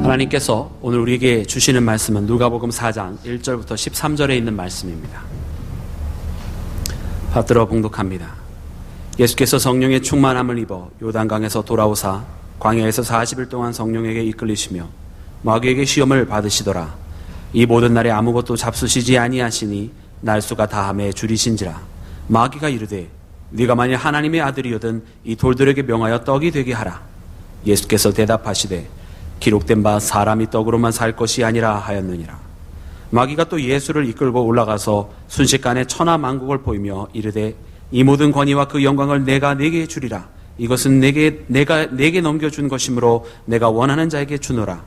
하나님께서 오늘 우리에게 주시는 말씀은 누가복음 4장 1절부터 13절에 있는 말씀입니다. 받들어 봉독합니다. 예수께서 성령의 충만함을 입어 요단강에서 돌아오사 광야에서 40일 동안 성령에게 이끌리시며 마귀에게 시험을 받으시더라. 이 모든 날에 아무것도 잡수시지 아니하시니 날수가 다함에 줄이신지라. 마귀가 이르되 네가 만일 하나님의 아들이거든 이 돌들에게 명하여 떡이 되게 하라. 예수께서 대답하시되 기록된 바 사람이 떡으로만 살 것이 아니라 하였느니라. 마귀가 또 예수를 이끌고 올라가서 순식간에 천하 만국을 보이며 이르되 이 모든 권위와 그 영광을 내가 네게 주리라. 이것은 내가 내게 넘겨준 것이므로 내가 원하는 자에게 주노라.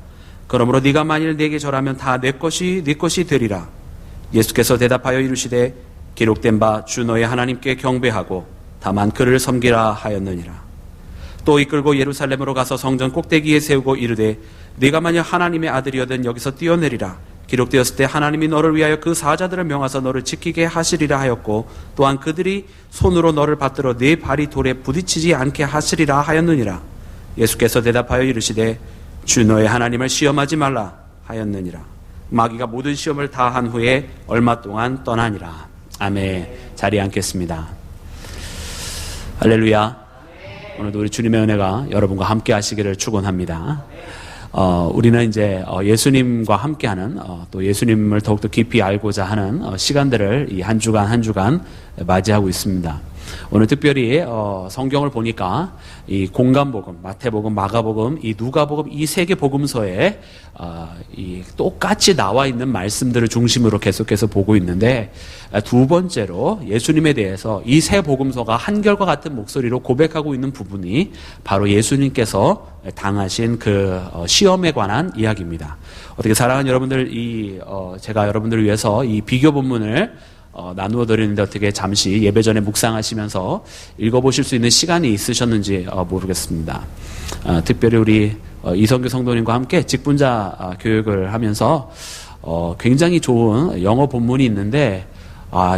그러므로 네가 만일 내게 절하면 다 내 것이 되리라. 예수께서 대답하여 이르시되 기록된 바 주 너의 하나님께 경배하고 다만 그를 섬기라 하였느니라. 또 이끌고 예루살렘으로 가서 성전 꼭대기에 세우고 이르되 네가 만약 하나님의 아들이거든 여기서 뛰어내리라. 기록되었을 때 하나님이 너를 위하여 그 사자들을 명하사 너를 지키게 하시리라 하였고 또한 그들이 손으로 너를 받들어 네 발이 돌에 부딪히지 않게 하시리라 하였느니라. 예수께서 대답하여 이르시되 주 너의 하나님을 시험하지 말라 하였느니라. 마귀가 모든 시험을 다 한 후에 얼마 동안 떠나니라. 아멘. 자리에 앉겠습니다. 할렐루야. 오늘도 우리 주님의 은혜가 여러분과 함께 하시기를 축원합니다. 우리는 이제 예수님과 함께하는 또 예수님을 더욱더 깊이 알고자 하는 시간들을 이 한 주간 맞이하고 있습니다. 오늘 특별히 성경을 보니까 이 공간복음, 마태복음, 마가복음, 이 누가복음 이 세 개 복음서에 이 똑같이 나와 있는 말씀들을 중심으로 계속해서 보고 있는데 두 번째로 예수님에 대해서 이 세 복음서가 한결과 같은 목소리로 고백하고 있는 부분이 바로 예수님께서 당하신 그 시험에 관한 이야기입니다. 어떻게 사랑하는 여러분들, 제가 여러분들을 위해서 이 비교 본문을 나누어 드리는데 어떻게 잠시 예배 전에 묵상하시면서 읽어보실 수 있는 시간이 있으셨는지 모르겠습니다. 특별히 우리 이성규 성도님과 함께 직분자 교육을 하면서 굉장히 좋은 영어 본문이 있는데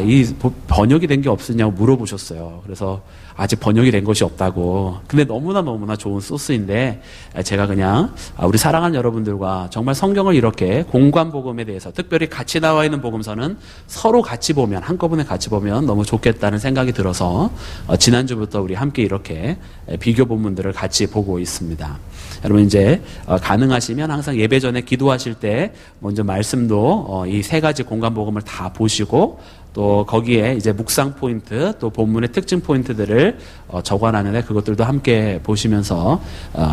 이 번역이 된 게 없으냐고 물어보셨어요. 그래서 아직 번역이 된 것이 없다고. 근데 너무나 좋은 소스인데 제가 그냥 우리 사랑하는 여러분들과 정말 성경을 이렇게 공관복음에 대해서 특별히 같이 나와 있는 복음서는 서로 같이 보면, 한꺼번에 같이 보면 너무 좋겠다는 생각이 들어서 지난주부터 우리 함께 이렇게 비교 본문들을 같이 보고 있습니다. 여러분 이제 가능하시면 항상 예배 전에 기도하실 때 먼저 말씀도 이 세 가지 공관복음을 다 보시고 또 거기에 이제 묵상 포인트 또 본문의 특징 포인트들을 적어놨는데 그것들도 함께 보시면서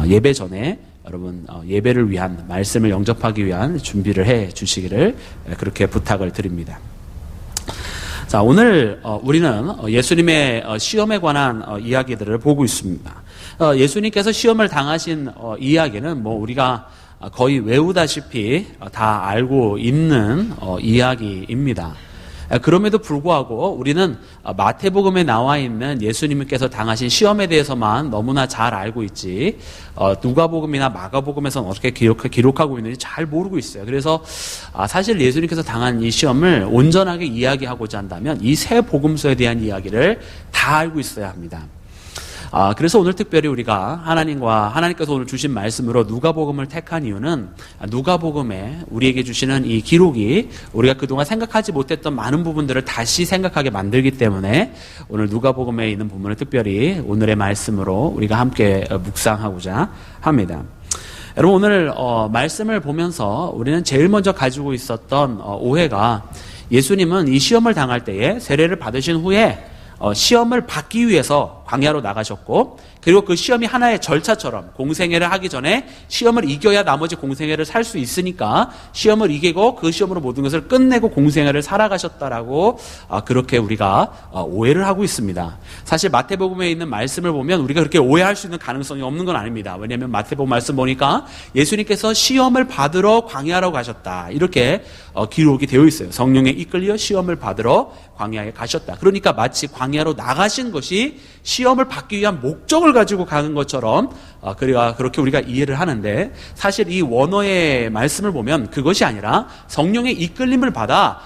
예배 전에 여러분 예배를 위한 말씀을 영접하기 위한 준비를 해 주시기를 그렇게 부탁을 드립니다. 자, 오늘 우리는 예수님의 시험에 관한 이야기들을 보고 있습니다. 예수님께서 시험을 당하신 이야기는 우리가 거의 외우다시피 다 알고 있는 이야기입니다. 그럼에도 불구하고 우리는 마태복음에 나와 있는 예수님께서 당하신 시험에 대해서만 너무나 잘 알고 있지 누가복음이나 마가복음에서는 어떻게 기록하고 있는지 잘 모르고 있어요. 그래서 사실 예수님께서 당한 이 시험을 온전하게 이야기하고자 한다면 이 세 복음서에 대한 이야기를 다 알고 있어야 합니다. 그래서 오늘 특별히 우리가 하나님께서 오늘 주신 말씀으로 누가복음을 택한 이유는 누가복음에 우리에게 주시는 이 기록이 우리가 그동안 생각하지 못했던 많은 부분들을 다시 생각하게 만들기 때문에 오늘 누가복음에 있는 부분을 특별히 오늘의 말씀으로 우리가 함께 묵상하고자 합니다. 여러분 오늘 말씀을 보면서 우리는 제일 먼저 가지고 있었던 오해가 예수님은 이 시험을 당할 때에 세례를 받으신 후에 시험을 받기 위해서 광야로 나가셨고 그리고 그 시험이 하나의 절차처럼 공생애를 하기 전에 시험을 이겨야 나머지 공생애를 살 수 있으니까 시험을 이기고 그 시험으로 모든 것을 끝내고 공생애를 살아가셨다라고 그렇게 우리가 오해를 하고 있습니다. 사실 마태복음에 있는 말씀을 보면 우리가 그렇게 오해할 수 있는 가능성이 없는 건 아닙니다. 왜냐하면 마태복음 말씀 보니까 예수님께서 시험을 받으러 광야로 가셨다 이렇게 기록이 되어 있어요. 성령에 이끌려 시험을 받으러 광야에 가셨다. 그러니까 마치 광야로 나가신 것이 시험을 받기 위한 목적을 가지고 가는 것처럼 그렇게 우리가 이해를 하는데 사실 이 원어의 말씀을 보면 그것이 아니라 성령의 이끌림을 받아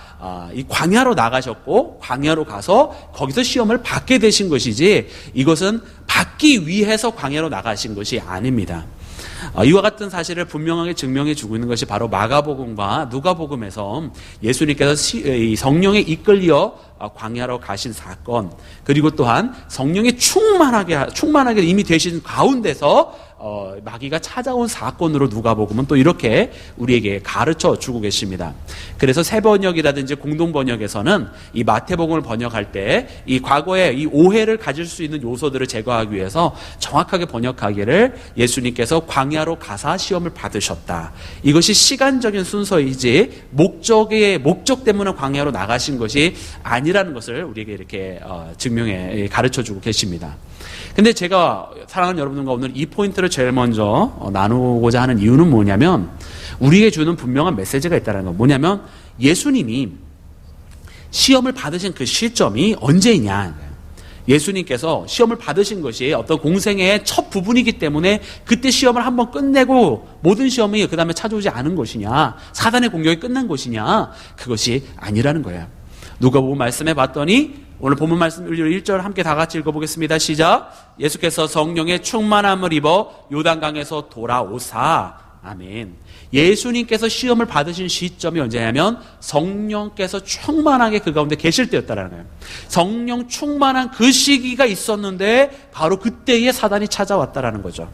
이 광야로 나가셨고 광야로 가서 거기서 시험을 받게 되신 것이지 이것은 받기 위해서 광야로 나가신 것이 아닙니다. 이와 같은 사실을 분명하게 증명해 주고 있는 것이 바로 마가복음과 누가복음에서 예수님께서 성령에 이끌려 광야로 가신 사건, 그리고 또한 성령에 충만하게 이미 되신 가운데서 마귀가 찾아온 사건으로 누가복음은 또 이렇게 우리에게 가르쳐 주고 계십니다. 그래서 새 번역이라든지 공동 번역에서는 이 마태복음을 번역할 때 이 과거에 이 오해를 가질 수 있는 요소들을 제거하기 위해서 정확하게 번역하기를 예수님께서 광야로 가사 시험을 받으셨다. 이것이 시간적인 순서이지 목적 때문에 광야로 나가신 것이 아니라는 것을 우리에게 이렇게 가르쳐 주고 계십니다. 근데 제가 사랑하는 여러분들과 오늘 이 포인트를 제일 먼저 나누고자 하는 이유는 뭐냐면, 우리에게 주는 분명한 메시지가 있다는 거. 뭐냐면 예수님이 시험을 받으신 그 시점이 언제이냐. 예수님께서 시험을 받으신 것이 어떤 공생의 첫 부분이기 때문에 그때 시험을 한번 끝내고 모든 시험이 그 다음에 찾아오지 않은 것이냐, 사단의 공격이 끝난 것이냐, 그것이 아니라는 거예요. 누가복음 말씀해 봤더니 오늘 본문 말씀 1절 함께 다 같이 읽어보겠습니다. 시작. 예수께서 성령의 충만함을 입어 요단강에서 돌아오사. 아멘. 예수님께서 시험을 받으신 시점이 언제냐면 성령께서 충만하게 그 가운데 계실 때였다라는 거예요. 성령 충만한 그 시기가 있었는데 바로 그때에 사단이 찾아왔다라는 거죠.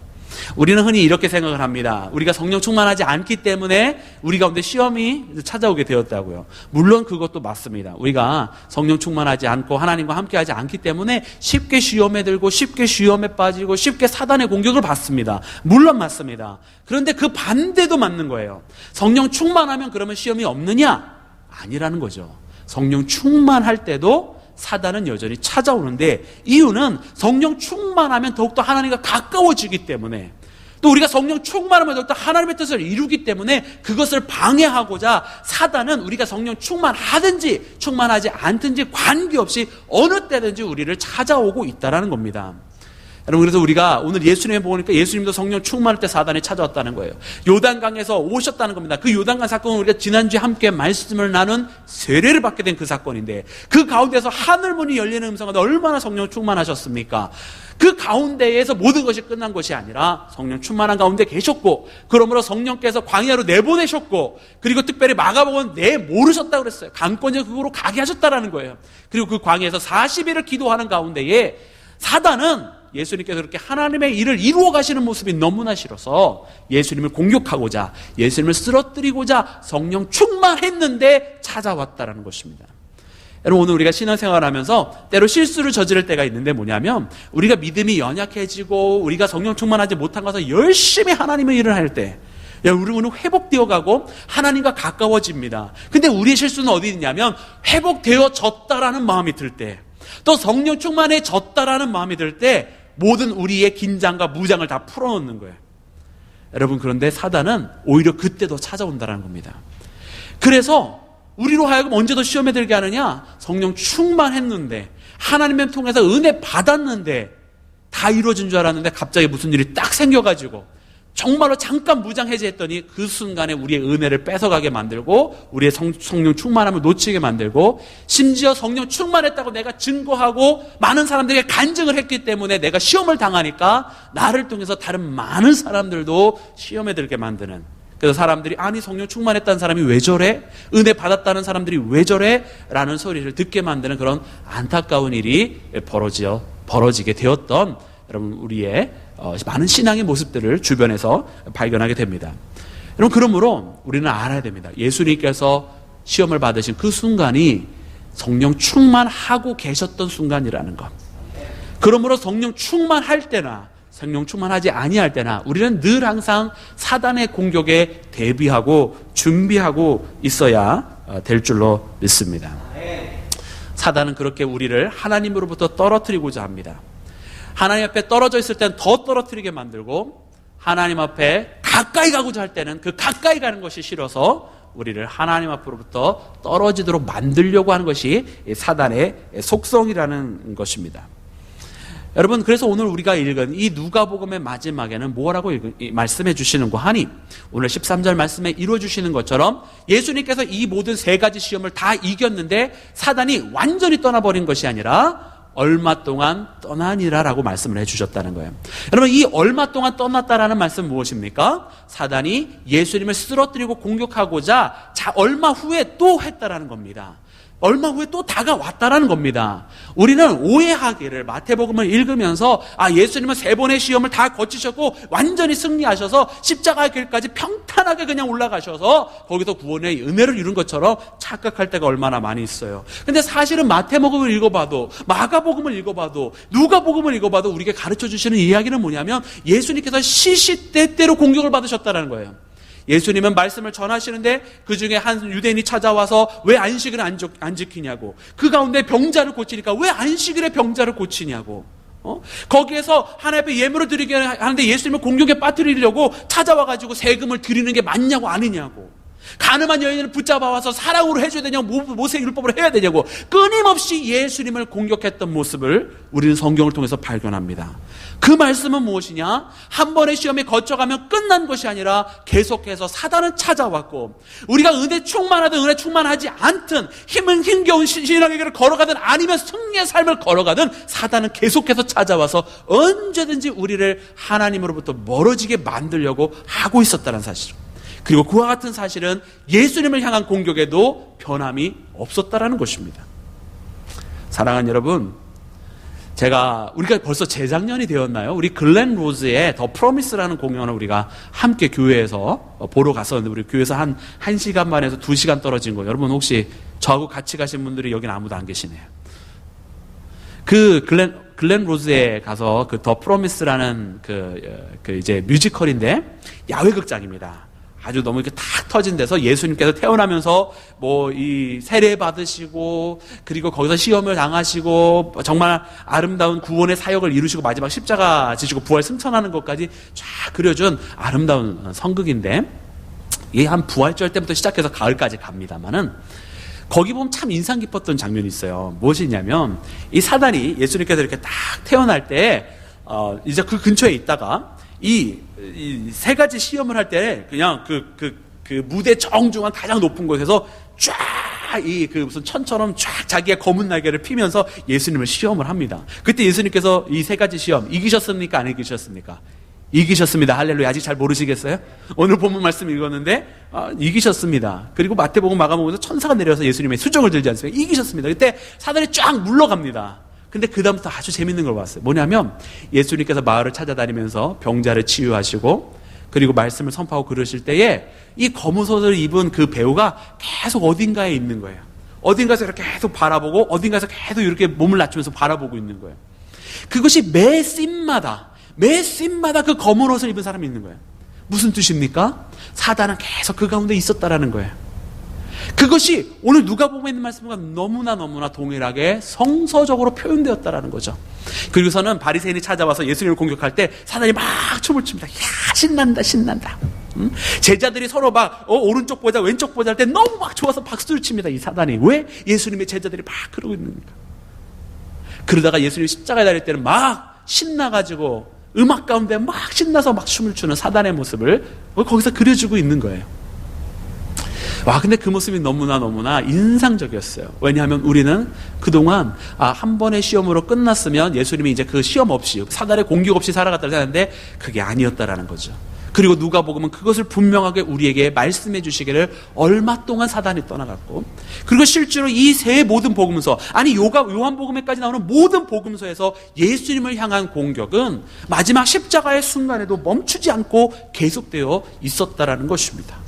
우리는 흔히 이렇게 생각을 합니다. 우리가 성령 충만하지 않기 때문에 우리 가운데 시험이 찾아오게 되었다고요. 물론 그것도 맞습니다. 우리가 성령 충만하지 않고 하나님과 함께하지 않기 때문에 쉽게 시험에 들고 쉽게 시험에 빠지고 쉽게 사단의 공격을 받습니다. 물론 맞습니다. 그런데 그 반대도 맞는 거예요. 성령 충만하면 그러면 시험이 없느냐? 아니라는 거죠. 성령 충만할 때도 사단은 여전히 찾아오는데, 이유는 성령 충만하면 더욱더 하나님과 가까워지기 때문에, 또 우리가 성령 충만하면 더욱더 하나님의 뜻을 이루기 때문에 그것을 방해하고자 사단은 우리가 성령 충만하든지 충만하지 않든지 관계없이 어느 때든지 우리를 찾아오고 있다는 겁니다. 여러분, 그래서 우리가 오늘 예수님을 보니까 예수님도 성령 충만할 때 사단이 찾아왔다는 거예요. 요단강에서 오셨다는 겁니다. 그 요단강 사건은 우리가 지난주에 함께 말씀을 나눈 세례를 받게 된 그 사건인데, 그 가운데서 하늘문이 열리는 음성하다 얼마나 성령 충만하셨습니까? 그 가운데에서 모든 것이 끝난 것이 아니라 성령 충만한 가운데 계셨고, 그러므로 성령께서 광야로 내보내셨고, 그리고 특별히 마가복음은 모르셨다고 그랬어요. 강권적 그으로 가게 하셨다라는 거예요. 그리고 그 광야에서 40일을 기도하는 가운데에 사단은 예수님께서 그렇게 하나님의 일을 이루어 가시는 모습이 너무나 싫어서 예수님을 공격하고자, 예수님을 쓰러뜨리고자 성령 충만했는데 찾아왔다라는 것입니다. 여러분, 오늘 우리가 신앙생활을 하면서 때로 실수를 저지를 때가 있는데 뭐냐면, 우리가 믿음이 연약해지고 우리가 성령 충만하지 못한 것을 열심히 하나님의 일을 할 때 우리는 회복되어 가고 하나님과 가까워집니다. 근데 우리의 실수는 어디 있냐면, 회복되어졌다라는 마음이 들 때, 또 성령 충만해졌다라는 마음이 들 때 모든 우리의 긴장과 무장을 다 풀어놓는 거예요. 여러분, 그런데 사단은 오히려 그때도 찾아온다는 겁니다. 그래서 우리로 하여금 언제 더 시험에 들게 하느냐? 성령 충만했는데, 하나님을 통해서 은혜 받았는데 다 이루어진 줄 알았는데 갑자기 무슨 일이 딱 생겨가지고 정말로 잠깐 무장 해제했더니 그 순간에 우리의 은혜를 뺏어가게 만들고 우리의 성령 충만함을 놓치게 만들고, 심지어 성령 충만했다고 내가 증거하고 많은 사람들에게 간증을 했기 때문에 내가 시험을 당하니까 나를 통해서 다른 많은 사람들도 시험에 들게 만드는, 그래서 사람들이 아니 성령 충만했다는 사람이 왜 저래? 은혜 받았다는 사람들이 왜 저래? 라는 소리를 듣게 만드는 그런 안타까운 일이 벌어지게 되었던 여러분 우리의 많은 신앙의 모습들을 주변에서 발견하게 됩니다. 여러분, 그러므로 우리는 알아야 됩니다. 예수님께서 시험을 받으신 그 순간이 성령 충만하고 계셨던 순간이라는 것. 그러므로 성령 충만할 때나 성령 충만하지 아니할 때나 우리는 늘 항상 사단의 공격에 대비하고 준비하고 있어야 될 줄로 믿습니다. 사단은 그렇게 우리를 하나님으로부터 떨어뜨리고자 합니다. 하나님 앞에 떨어져 있을 때는 더 떨어뜨리게 만들고, 하나님 앞에 가까이 가고자 할 때는 그 가까이 가는 것이 싫어서 우리를 하나님 앞으로부터 떨어지도록 만들려고 하는 것이 사단의 속성이라는 것입니다. 여러분, 그래서 오늘 우리가 읽은 이 누가복음의 마지막에는 뭐라고 말씀해 주시는가 하니, 오늘 13절 말씀에 이루어 주시는 것처럼 예수님께서 이 모든 세 가지 시험을 다 이겼는데 사단이 완전히 떠나버린 것이 아니라 얼마 동안 떠나니라라고 말씀을 해주셨다는 거예요. 여러분, 이 얼마 동안 떠났다라는 말씀은 무엇입니까? 사단이 예수님을 쓰러뜨리고 공격하고자 얼마 후에 또 했다라는 겁니다. 얼마 후에 또 다가왔다라는 겁니다. 우리는 오해하기를 마태복음을 읽으면서 예수님은 3번의 시험을 다 거치셨고 완전히 승리하셔서 십자가의 길까지 평탄하게 그냥 올라가셔서 거기서 구원의 은혜를 이룬 것처럼 착각할 때가 얼마나 많이 있어요. 근데 사실은 마태복음을 읽어봐도, 마가복음을 읽어봐도, 누가복음을 읽어봐도 우리에게 가르쳐 주시는 이야기는 뭐냐면 예수님께서 시시때때로 공격을 받으셨다는 거예요. 예수님은 말씀을 전하시는데 그 중에 한 유대인이 찾아와서 왜 안식일을 안 지키냐고, 그 가운데 병자를 고치니까 왜 안식일에 병자를 고치냐고, 거기에서 하나님 앞에 예물을 드리게 하는데 예수님을 공격에 빠뜨리려고 찾아와가지고 세금을 드리는 게 맞냐고 아니냐고, 가늠한 여인을 붙잡아와서 사랑으로 해줘야 되냐고, 모세 율법으로 해야 되냐고, 끊임없이 예수님을 공격했던 모습을 우리는 성경을 통해서 발견합니다. 그 말씀은 무엇이냐? 한 번의 시험에 거쳐가면 끝난 것이 아니라 계속해서 사단은 찾아왔고, 우리가 은혜 충만하든 은혜 충만하지 않든, 힘겨운 신앙의 길을 걸어가든 아니면 승리의 삶을 걸어가든 사단은 계속해서 찾아와서 언제든지 우리를 하나님으로부터 멀어지게 만들려고 하고 있었다는 사실, 그리고 그와 같은 사실은 예수님을 향한 공격에도 변함이 없었다라는 것입니다. 사랑하는 여러분, 우리가 벌써 재작년이 되었나요? 우리 글렌 로즈의 더 프로미스라는 공연을 우리가 함께 교회에서 보러 갔었는데, 우리 교회에서 한 1시간 반에서 2시간 떨어진 거, 여러분 혹시 저하고 같이 가신 분들이 여기는 아무도 안 계시네요. 그 글렌 로즈에 가서 그 더 프로미스라는 이제 뮤지컬인데 야외 극장입니다. 아주 너무 이렇게 탁 터진 데서 예수님께서 태어나면서 이 세례 받으시고, 그리고 거기서 시험을 당하시고, 정말 아름다운 구원의 사역을 이루시고 마지막 십자가 지시고 부활 승천하는 것까지 쫙 그려준 아름다운 성극인데, 이게 한 부활절 때부터 시작해서 가을까지 갑니다만은, 거기 보면 참 인상 깊었던 장면이 있어요. 무엇이냐면, 이 사단이 예수님께서 이렇게 딱 태어날 때 이제 그 근처에 있다가 이 3가지 시험을 할 때 그냥 그 무대 정중한 가장 높은 곳에서 쫙 무슨 천처럼 쫙 자기의 검은 날개를 피면서 예수님을 시험을 합니다. 그때 예수님께서 이 3가지 시험 이기셨습니까? 안 이기셨습니까? 이기셨습니다. 할렐루야. 아직 잘 모르시겠어요? 오늘 본문 말씀 읽었는데 이기셨습니다. 그리고 마태복음, 마가복음에서 천사가 내려서 예수님의 수종을 들지 않습니까? 이기셨습니다. 그때 사단이 쫙 물러갑니다. 근데 그 다음부터 아주 재밌는 걸 봤어요. 뭐냐면 예수님께서 마을을 찾아다니면서 병자를 치유하시고, 그리고 말씀을 선포하고 그러실 때에 이 검은 옷을 입은 그 배우가 계속 어딘가에 있는 거예요. 어딘가에서 이렇게 계속 바라보고, 어딘가에서 계속 이렇게 몸을 낮추면서 바라보고 있는 거예요. 그것이 매 씬마다 그 검은 옷을 입은 사람이 있는 거예요. 무슨 뜻입니까? 사단은 계속 그 가운데 있었다라는 거예요. 그것이 오늘 누가복음에 있는 말씀과 너무나 동일하게 성서적으로 표현되었다라는 거죠. 그리고서는 바리새인이 찾아와서 예수님을 공격할 때 사단이 막 춤을 춥니다. 야, 신난다. 제자들이 서로 막 오른쪽 보자 왼쪽 보자 할 때 너무 막 좋아서 박수를 칩니다. 이 사단이. 왜? 예수님의 제자들이 막 그러고 있는가. 그러다가 예수님이 십자가에 달릴 때는 막 신나가지고 음악 가운데 막 신나서 막 춤을 추는 사단의 모습을 거기서 그려주고 있는 거예요. 근데 그 모습이 너무나 인상적이었어요. 왜냐하면 우리는 그동안 한 번의 시험으로 끝났으면 예수님이 이제 그 시험 없이, 사단의 공격 없이 살아갔다고 생각하는데 그게 아니었다라는 거죠. 그리고 누가복음은 그것을 분명하게 우리에게 말씀해 주시기를 얼마 동안 사단이 떠나갔고, 그리고 실제로 이 세 모든 복음서, 요한복음에까지 나오는 모든 복음서에서 예수님을 향한 공격은 마지막 십자가의 순간에도 멈추지 않고 계속되어 있었다라는 것입니다.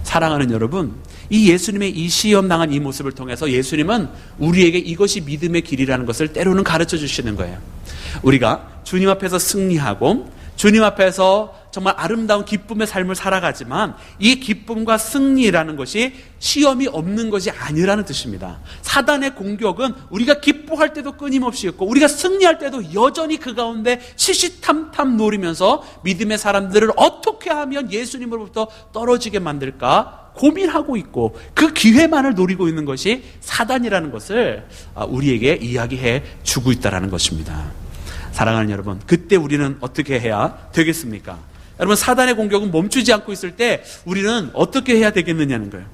사랑하는 여러분, 이 예수님의 이 시험당한 이 모습을 통해서 예수님은 우리에게 이것이 믿음의 길이라는 것을 때로는 가르쳐 주시는 거예요. 우리가 주님 앞에서 승리하고 주님 앞에서 정말 아름다운 기쁨의 삶을 살아가지만 이 기쁨과 승리라는 것이 시험이 없는 것이 아니라는 뜻입니다. 사단의 공격은 우리가 기뻐할 때도 끊임없이 있고 우리가 승리할 때도 여전히 그 가운데 시시탐탐 노리면서 믿음의 사람들을 어떻게 하면 예수님으로부터 떨어지게 만들까 고민하고 있고 그 기회만을 노리고 있는 것이 사단이라는 것을 우리에게 이야기해 주고 있다는 것입니다. 사랑하는 여러분, 그때 우리는 어떻게 해야 되겠습니까? 여러분, 사단의 공격은 멈추지 않고 있을 때 우리는 어떻게 해야 되겠느냐는 거예요.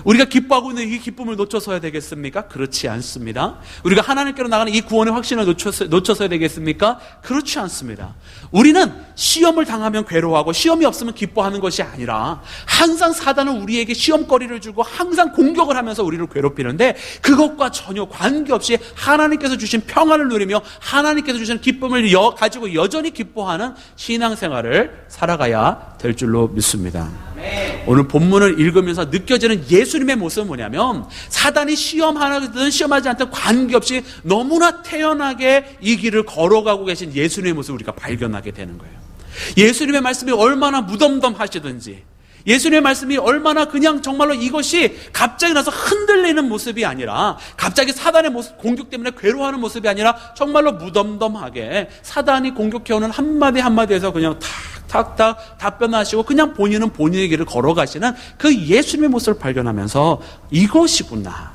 우리가 기뻐하고 있는 이 기쁨을 놓쳐서야 되겠습니까? 그렇지 않습니다. 우리가 하나님께로 나가는 이 구원의 확신을 놓쳐서야 되겠습니까? 그렇지 않습니다. 우리는 시험을 당하면 괴로워하고 시험이 없으면 기뻐하는 것이 아니라 항상 사단은 우리에게 시험거리를 주고 항상 공격을 하면서 우리를 괴롭히는데 그것과 전혀 관계없이 하나님께서 주신 평안을 누리며 하나님께서 주신 기쁨을 가지고 여전히 기뻐하는 신앙생활을 살아가야 될 줄로 믿습니다. 오늘 본문을 읽으면서 느껴지는 예수님의 모습은 뭐냐면 사단이 시험하든 시험하지 않든 관계없이 너무나 태연하게 이 길을 걸어가고 계신 예수님의 모습을 우리가 발견하게 되는 거예요. 예수님의 말씀이 얼마나 무덤덤하시든지 예수님의 말씀이 얼마나 그냥 정말로 이것이 갑자기 나서 흔들리는 모습이 아니라 갑자기 사단의 모습, 공격 때문에 괴로워하는 모습이 아니라 정말로 무덤덤하게 사단이 공격해오는 한마디 한마디에서 그냥 탁탁탁 답변하시고 그냥 본인은 본인의 길을 걸어가시는 그 예수님의 모습을 발견하면서 이것이구나.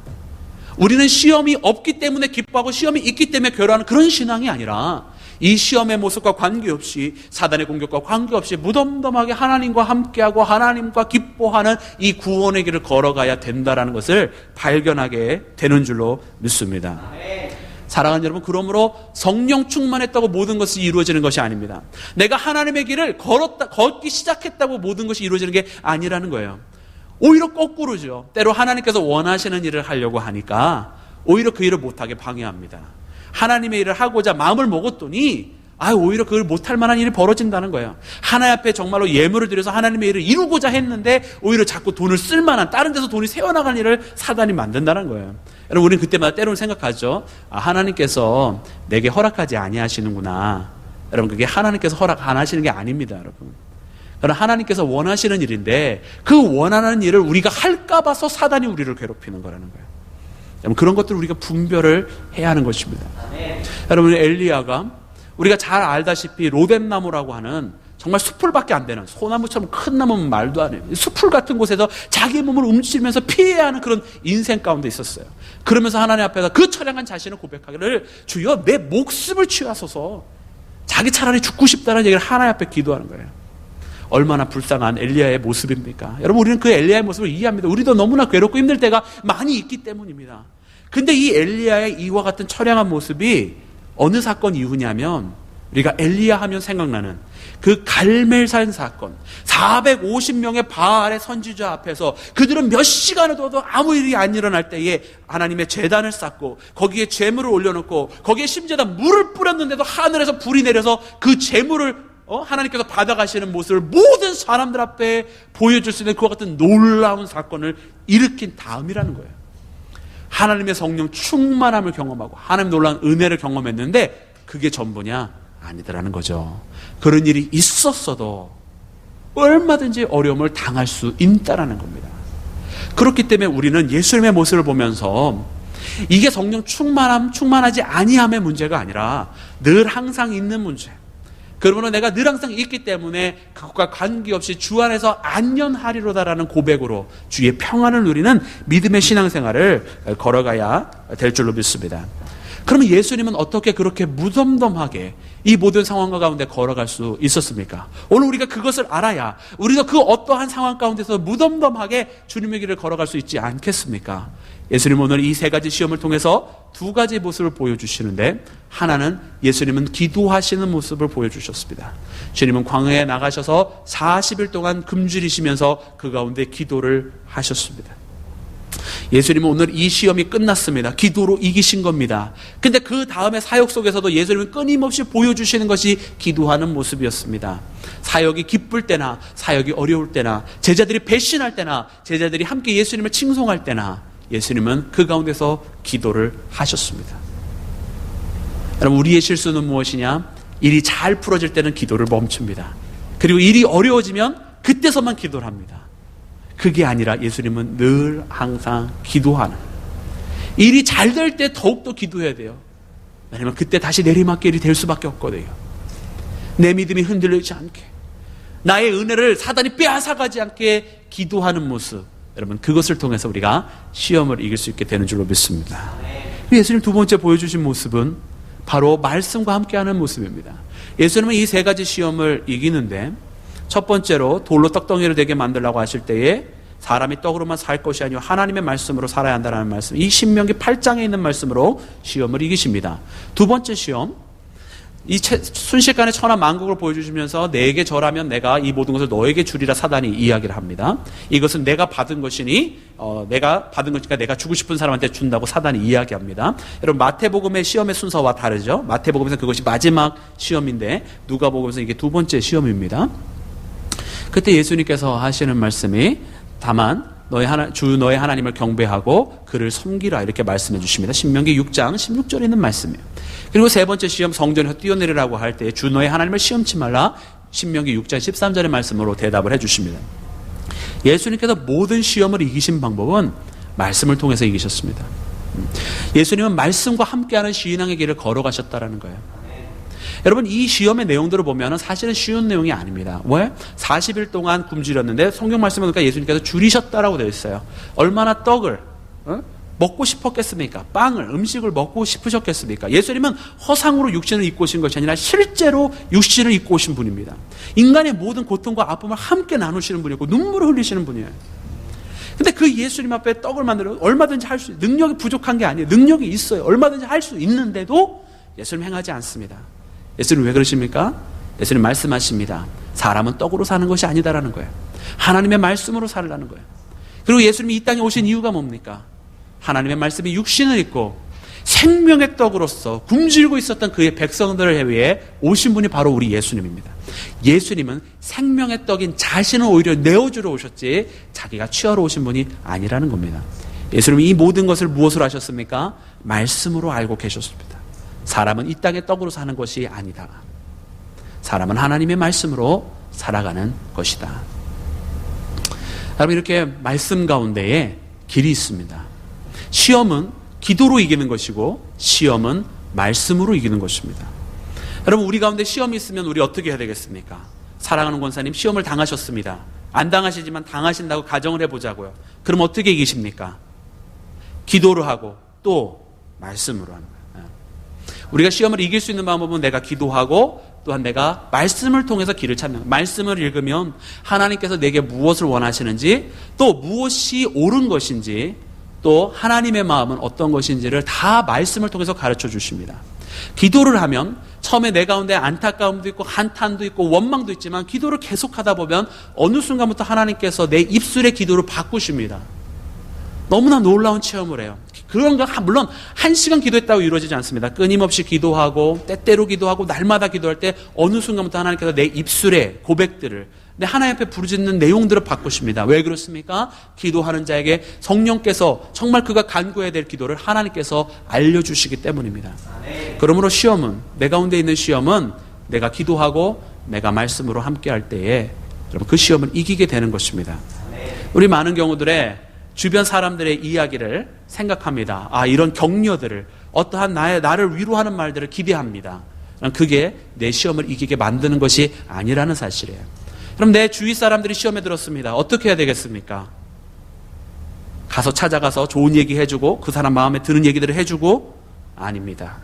우리는 시험이 없기 때문에 기뻐하고 시험이 있기 때문에 괴로워하는 그런 신앙이 아니라 이 시험의 모습과 관계없이 사단의 공격과 관계없이 무덤덤하게 하나님과 함께하고 하나님과 기뻐하는 이 구원의 길을 걸어가야 된다는 것을 발견하게 되는 줄로 믿습니다. 사랑하는 여러분, 그러므로 성령 충만했다고 모든 것이 이루어지는 것이 아닙니다. 내가 하나님의 길을 걷기 시작했다고 모든 것이 이루어지는 게 아니라는 거예요. 오히려 거꾸로죠. 때로 하나님께서 원하시는 일을 하려고 하니까 오히려 그 일을 못하게 방해합니다. 하나님의 일을 하고자 마음을 먹었더니 오히려 그걸 못할 만한 일이 벌어진다는 거예요. 하나님 앞에 정말로 예물을 드려서 하나님의 일을 이루고자 했는데 오히려 자꾸 돈을 쓸 만한 다른 데서 돈이 새어나가는 일을 사단이 만든다는 거예요. 여러분, 우리는 그때마다 때로는 생각하죠. 하나님께서 내게 허락하지 아니하시는구나. 여러분, 그게 하나님께서 허락 안 하시는 게 아닙니다, 여러분. 그러나 하나님께서 원하시는 일인데 그 원하는 일을 우리가 할까 봐서 사단이 우리를 괴롭히는 거라는 거예요. 그런 것들을 우리가 분별을 해야 하는 것입니다. 여러분, 엘리야가 우리가 잘 알다시피 로뎀나무라고 하는 정말 숲풀밖에 안 되는 소나무처럼 큰 나무는 말도 안 해요. 숲풀 같은 곳에서 자기 몸을 움츠리면서 피해야 하는 그런 인생 가운데 있었어요. 그러면서 하나님 앞에서 그 처량한 자신을 고백하기를 주여 내 목숨을 취하소서. 자기 차라리 죽고 싶다는 얘기를 하나님 앞에 기도하는 거예요. 얼마나 불쌍한 엘리야의 모습입니까? 여러분, 우리는 그 엘리야의 모습을 이해합니다. 우리도 너무나 괴롭고 힘들 때가 많이 있기 때문입니다. 근데 이 엘리야의 이와 같은 처량한 모습이 어느 사건 이후냐면 우리가 엘리야 하면 생각나는 그 갈멜산 사건, 450명의 바알의 선지자 앞에서 그들은 몇 시간을 둬도 아무 일이 안 일어날 때에 하나님의 제단을 쌓고 거기에 제물을 올려놓고 거기에 심지어 물을 뿌렸는데도 하늘에서 불이 내려서 그 제물을 하나님께서 받아가시는 모습을 모든 사람들 앞에 보여줄 수 있는 그와 같은 놀라운 사건을 일으킨 다음이라는 거예요. 하나님의 성령 충만함을 경험하고 하나님 놀라운 은혜를 경험했는데 그게 전부냐? 아니더라는 거죠. 그런 일이 있었어도 얼마든지 어려움을 당할 수 있다라는 겁니다. 그렇기 때문에 우리는 예수님의 모습을 보면서 이게 성령 충만하지 아니함의 문제가 아니라 늘 항상 있는 문제. 그러므로 내가 늘 항상 있기 때문에 그것과 관계없이 주 안에서 안전하리로다라는 고백으로 주의 평안을 누리는 믿음의 신앙생활을 걸어가야 될 줄로 믿습니다. 그러면 예수님은 어떻게 그렇게 무덤덤하게 이 모든 상황 가운데 걸어갈 수 있었습니까? 오늘 우리가 그것을 알아야 우리도 그 어떠한 상황 가운데서 무덤덤하게 주님의 길을 걸어갈 수 있지 않겠습니까? 예수님은 오늘 이 세 가지 시험을 통해서 두 가지 모습을 보여주시는데 하나는 예수님은 기도하시는 모습을 보여주셨습니다. 주님은 광야에 나가셔서 40일 동안 굶주리시면서 그 가운데 기도를 하셨습니다. 예수님은 오늘 이 시험이 끝났습니다. 기도로 이기신 겁니다. 근데 그 다음에 사역 속에서도 예수님은 끊임없이 보여주시는 것이 기도하는 모습이었습니다. 사역이 기쁠 때나 사역이 어려울 때나 제자들이 배신할 때나 제자들이 함께 예수님을 칭송할 때나 예수님은 그 가운데서 기도를 하셨습니다. 여러분, 우리의 실수는 무엇이냐? 일이 잘 풀어질 때는 기도를 멈춥니다. 그리고 일이 어려워지면 그때서만 기도를 합니다. 그게 아니라 예수님은 늘 항상 기도하는, 일이 잘 될 때 더욱더 기도해야 돼요. 왜냐하면 그때 다시 내리막길이 될 수밖에 없거든요. 내 믿음이 흔들리지 않게, 나의 은혜를 사단이 빼앗아가지 않게 기도하는 모습, 여러분, 그것을 통해서 우리가 시험을 이길 수 있게 되는 줄로 믿습니다. 예수님 두 번째 보여주신 모습은 바로 말씀과 함께하는 모습입니다. 예수님은 이 세 가지 시험을 이기는데 첫 번째로 돌로 떡덩이를 되게 만들라고 하실 때에 사람이 떡으로만 살 것이 아니요 하나님의 말씀으로 살아야 한다는 말씀. 이 신명기 8장에 있는 말씀으로 시험을 이기십니다. 두 번째 시험, 이 순식간에 천하 만국을 보여주시면서 내게 절하면 내가 이 모든 것을 너에게 주리라 사단이 이야기를 합니다. 이것은 내가 받은 것이니 내가 받은 것이니까 내가 주고 싶은 사람한테 준다고 사단이 이야기합니다. 여러분 마태복음의 시험의 순서와 다르죠. 마태복음에서 그것이 마지막 시험인데 누가복음에서 이게 두 번째 시험입니다. 그때 예수님께서 하시는 말씀이 다만 너의 하나님을 경배하고 그를 섬기라 이렇게 말씀해 주십니다. 신명기 6장 16절에 있는 말씀이에요. 그리고 세 번째 시험 성전에서 뛰어내리라고 할 때 주 너의 하나님을 시험치 말라 신명기 6장 13절의 말씀으로 대답을 해 주십니다. 예수님께서 모든 시험을 이기신 방법은 말씀을 통해서 이기셨습니다. 예수님은 말씀과 함께하는 신앙의 길을 걸어가셨다라는 거예요. 여러분 이 시험의 내용들을 보면 사실은 쉬운 내용이 아닙니다. 왜? 40일 동안 굶주렸는데 성경 말씀에 보니까 예수님께서 줄이셨다라고 되어 있어요. 얼마나 떡을 먹고 싶었겠습니까? 빵을, 음식을 먹고 싶으셨겠습니까? 예수님은 허상으로 육신을 입고 오신 것이 아니라 실제로 육신을 입고 오신 분입니다. 인간의 모든 고통과 아픔을 함께 나누시는 분이고 눈물을 흘리시는 분이에요. 근데 그 예수님 앞에 떡을 만들어 얼마든지 할 수, 능력이 부족한 게 아니에요. 능력이 있어요. 얼마든지 할 수 있는데도 예수님 행하지 않습니다. 예수님 왜 그러십니까? 예수님 말씀하십니다. 사람은 떡으로 사는 것이 아니다라는 거예요. 하나님의 말씀으로 살라는 거예요. 그리고 예수님이 이 땅에 오신 이유가 뭡니까? 하나님의 말씀이 육신을 입고 생명의 떡으로서 굶주리고 있었던 그의 백성들을 위해 오신 분이 바로 우리 예수님입니다. 예수님은 생명의 떡인 자신을 오히려 내어주러 오셨지 자기가 취하러 오신 분이 아니라는 겁니다. 예수님이 이 모든 것을 무엇으로 하셨습니까? 말씀으로 알고 계셨습니다. 사람은 이 땅의 떡으로 사는 것이 아니다. 사람은 하나님의 말씀으로 살아가는 것이다. 여러분 이렇게 말씀 가운데에 길이 있습니다. 시험은 기도로 이기는 것이고 시험은 말씀으로 이기는 것입니다. 여러분 우리 가운데 시험이 있으면 우리 어떻게 해야 되겠습니까? 사랑하는 권사님 시험을 당하셨습니다. 안 당하시지만 당하신다고 가정을 해보자고요. 그럼 어떻게 이기십니까? 기도로 하고 또 말씀으로 하는 거예요. 우리가 시험을 이길 수 있는 방법은 내가 기도하고 또한 내가 말씀을 통해서 길을 찾는 거예요. 말씀을 읽으면 하나님께서 내게 무엇을 원하시는지 또 무엇이 옳은 것인지 또 하나님의 마음은 어떤 것인지를 다 말씀을 통해서 가르쳐 주십니다. 기도를 하면 처음에 내 가운데 안타까움도 있고 한탄도 있고 원망도 있지만 기도를 계속하다 보면 어느 순간부터 하나님께서 내 입술의 기도를 바꾸십니다. 너무나 놀라운 체험을 해요. 그런 거 물론 1시간 기도했다고 이루어지지 않습니다. 끊임없이 기도하고 때때로 기도하고 날마다 기도할 때 어느 순간부터 하나님께서 내 입술의 고백들을 내 하나님 앞에 부르짖는 내용들을 바꾸십니다. 왜 그렇습니까? 기도하는 자에게 성령께서 정말 그가 간구해야 될 기도를 하나님께서 알려주시기 때문입니다. 그러므로 시험은 내 가운데 있는 시험은 내가 기도하고 내가 말씀으로 함께할 때에 여러분 그 시험을 이기게 되는 것입니다. 우리 많은 경우들의 주변 사람들의 이야기를 생각합니다. 이런 격려들을 어떠한 나를 위로하는 말들을 기대합니다. 그게 내 시험을 이기게 만드는 것이 아니라는 사실이에요. 그럼 내 주위 사람들이 시험에 들었습니다. 어떻게 해야 되겠습니까? 가서 찾아가서 좋은 얘기 해주고 그 사람 마음에 드는 얘기들을 해주고? 아닙니다.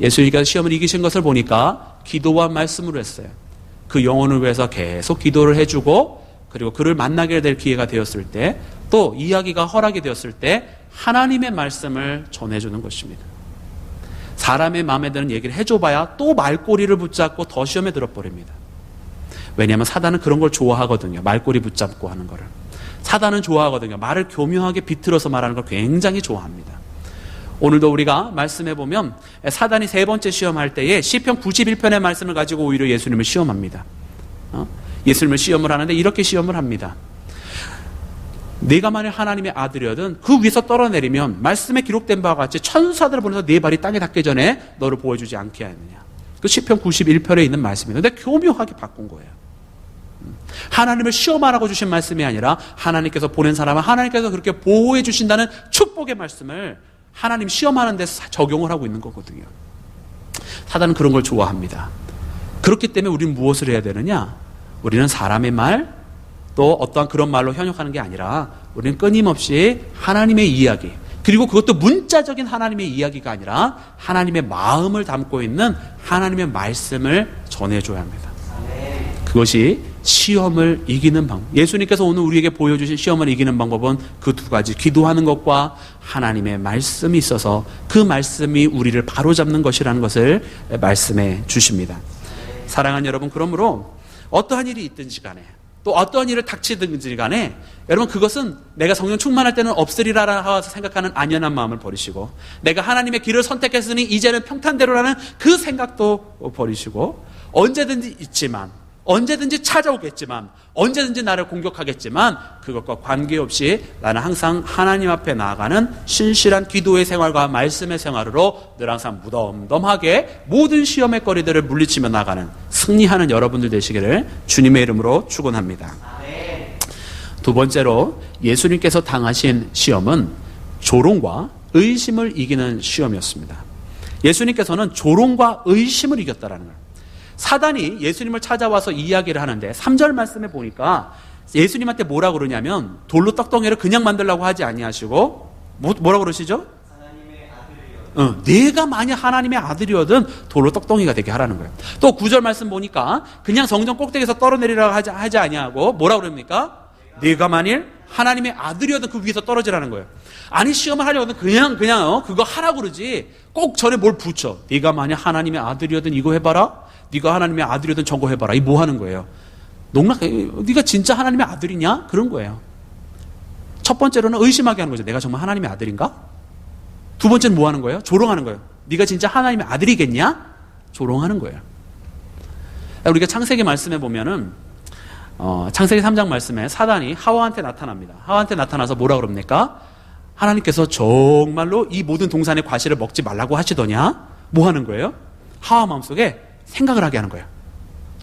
예수님께서 시험을 이기신 것을 보니까 기도와 말씀으로 했어요. 그 영혼을 위해서 계속 기도를 해주고 그리고 그를 만나게 될 기회가 되었을 때 또 이야기가 허락이 되었을 때 하나님의 말씀을 전해주는 것입니다. 사람의 마음에 드는 얘기를 해줘봐야 또 말꼬리를 붙잡고 더 시험에 들어버립니다. 왜냐하면 사단은 그런 걸 좋아하거든요. 말꼬리 붙잡고 하는 거를. 사단은 좋아하거든요. 말을 교묘하게 비틀어서 말하는 걸 굉장히 좋아합니다. 오늘도 우리가 말씀해 보면 사단이 세 번째 시험할 때에 시편 91편의 말씀을 가지고 오히려 예수님을 시험합니다. 예수님을 시험을 하는데 이렇게 시험을 합니다. 네가 만일 하나님의 아들이거든 그 위에서 떨어내리면 말씀에 기록된 바와 같이 천사들을 보내서 네 발이 땅에 닿기 전에 너를 보여주지 않게 하느냐. 그 시편 91편에 있는 말씀입니다. 근데 교묘하게 바꾼 거예요. 하나님을 시험하라고 주신 말씀이 아니라 하나님께서 보낸 사람은 하나님께서 그렇게 보호해 주신다는 축복의 말씀을 하나님 시험하는 데 적용을 하고 있는 거거든요. 사단은 그런 걸 좋아합니다. 그렇기 때문에 우리는 무엇을 해야 되느냐? 우리는 사람의 말 또 어떠한 그런 말로 현혹하는 게 아니라 우리는 끊임없이 하나님의 이야기 그리고 그것도 문자적인 하나님의 이야기가 아니라 하나님의 마음을 담고 있는 하나님의 말씀을 전해줘야 합니다. 그것이 시험을 이기는 방법. 예수님께서 오늘 우리에게 보여주신 시험을 이기는 방법은 그 두 가지, 기도하는 것과 하나님의 말씀이 있어서 그 말씀이 우리를 바로잡는 것이라는 것을 말씀해 주십니다. 사랑하는 여러분, 그러므로 어떠한 일이 있든지 간에 또 어떠한 일을 닥치든지 간에 여러분, 그것은 내가 성령 충만할 때는 없으리라 생각하는 안연한 마음을 버리시고, 내가 하나님의 길을 선택했으니 이제는 평탄대로라는 그 생각도 버리시고, 언제든지 있지만, 언제든지 찾아오겠지만, 언제든지 나를 공격하겠지만 그것과 관계없이 나는 항상 하나님 앞에 나아가는 신실한 기도의 생활과 말씀의 생활으로 늘 항상 무덤덤하게 모든 시험의 거리들을 물리치며 나가는, 승리하는 여러분들 되시기를 주님의 이름으로 축원합니다. 두 번째로 예수님께서 당하신 시험은 조롱과 의심을 이기는 시험이었습니다. 예수님께서는 조롱과 의심을 이겼다라는 거예요. 사단이 예수님을 찾아와서 이야기를 하는데 3절 말씀에 보니까 예수님한테 뭐라고 그러냐면, 돌로 떡덩이를 그냥 만들라고 하지 아니하시고 뭐라고 그러시죠? 내가 만약 하나님의 아들이거든 돌로 떡덩이가 되게 하라는 거예요. 또 9절 말씀 보니까 그냥 성전 꼭대기에서 떨어내리라고 하지 아니하고 뭐라고 그럽니까? 네가 만일 하나님의 아들이어든 그 위에서 떨어지라는 거예요. 아니, 시험을 하려거든 그냥 그거 하라고 그러지 꼭 전에 뭘 붙여. 네가 만약 하나님의 아들이어든 이거 해봐라, 네가 하나님의 아들이어든 저거 해봐라. 이 뭐 하는 거예요? 네가 진짜 하나님의 아들이냐? 그런 거예요. 첫 번째로는 의심하게 하는 거죠. 내가 정말 하나님의 아들인가? 두 번째는 뭐 하는 거예요? 조롱하는 거예요. 네가 진짜 하나님의 아들이겠냐? 조롱하는 거예요. 우리가 창세기 말씀에 보면은 창세기 3장 말씀에 사단이 하와한테 나타납니다. 하와한테 나타나서 뭐라 그럽니까? 하나님께서 정말로 이 모든 동산의 과실을 먹지 말라고 하시더냐? 뭐 하는 거예요? 하와 마음속에 생각을 하게 하는 거예요.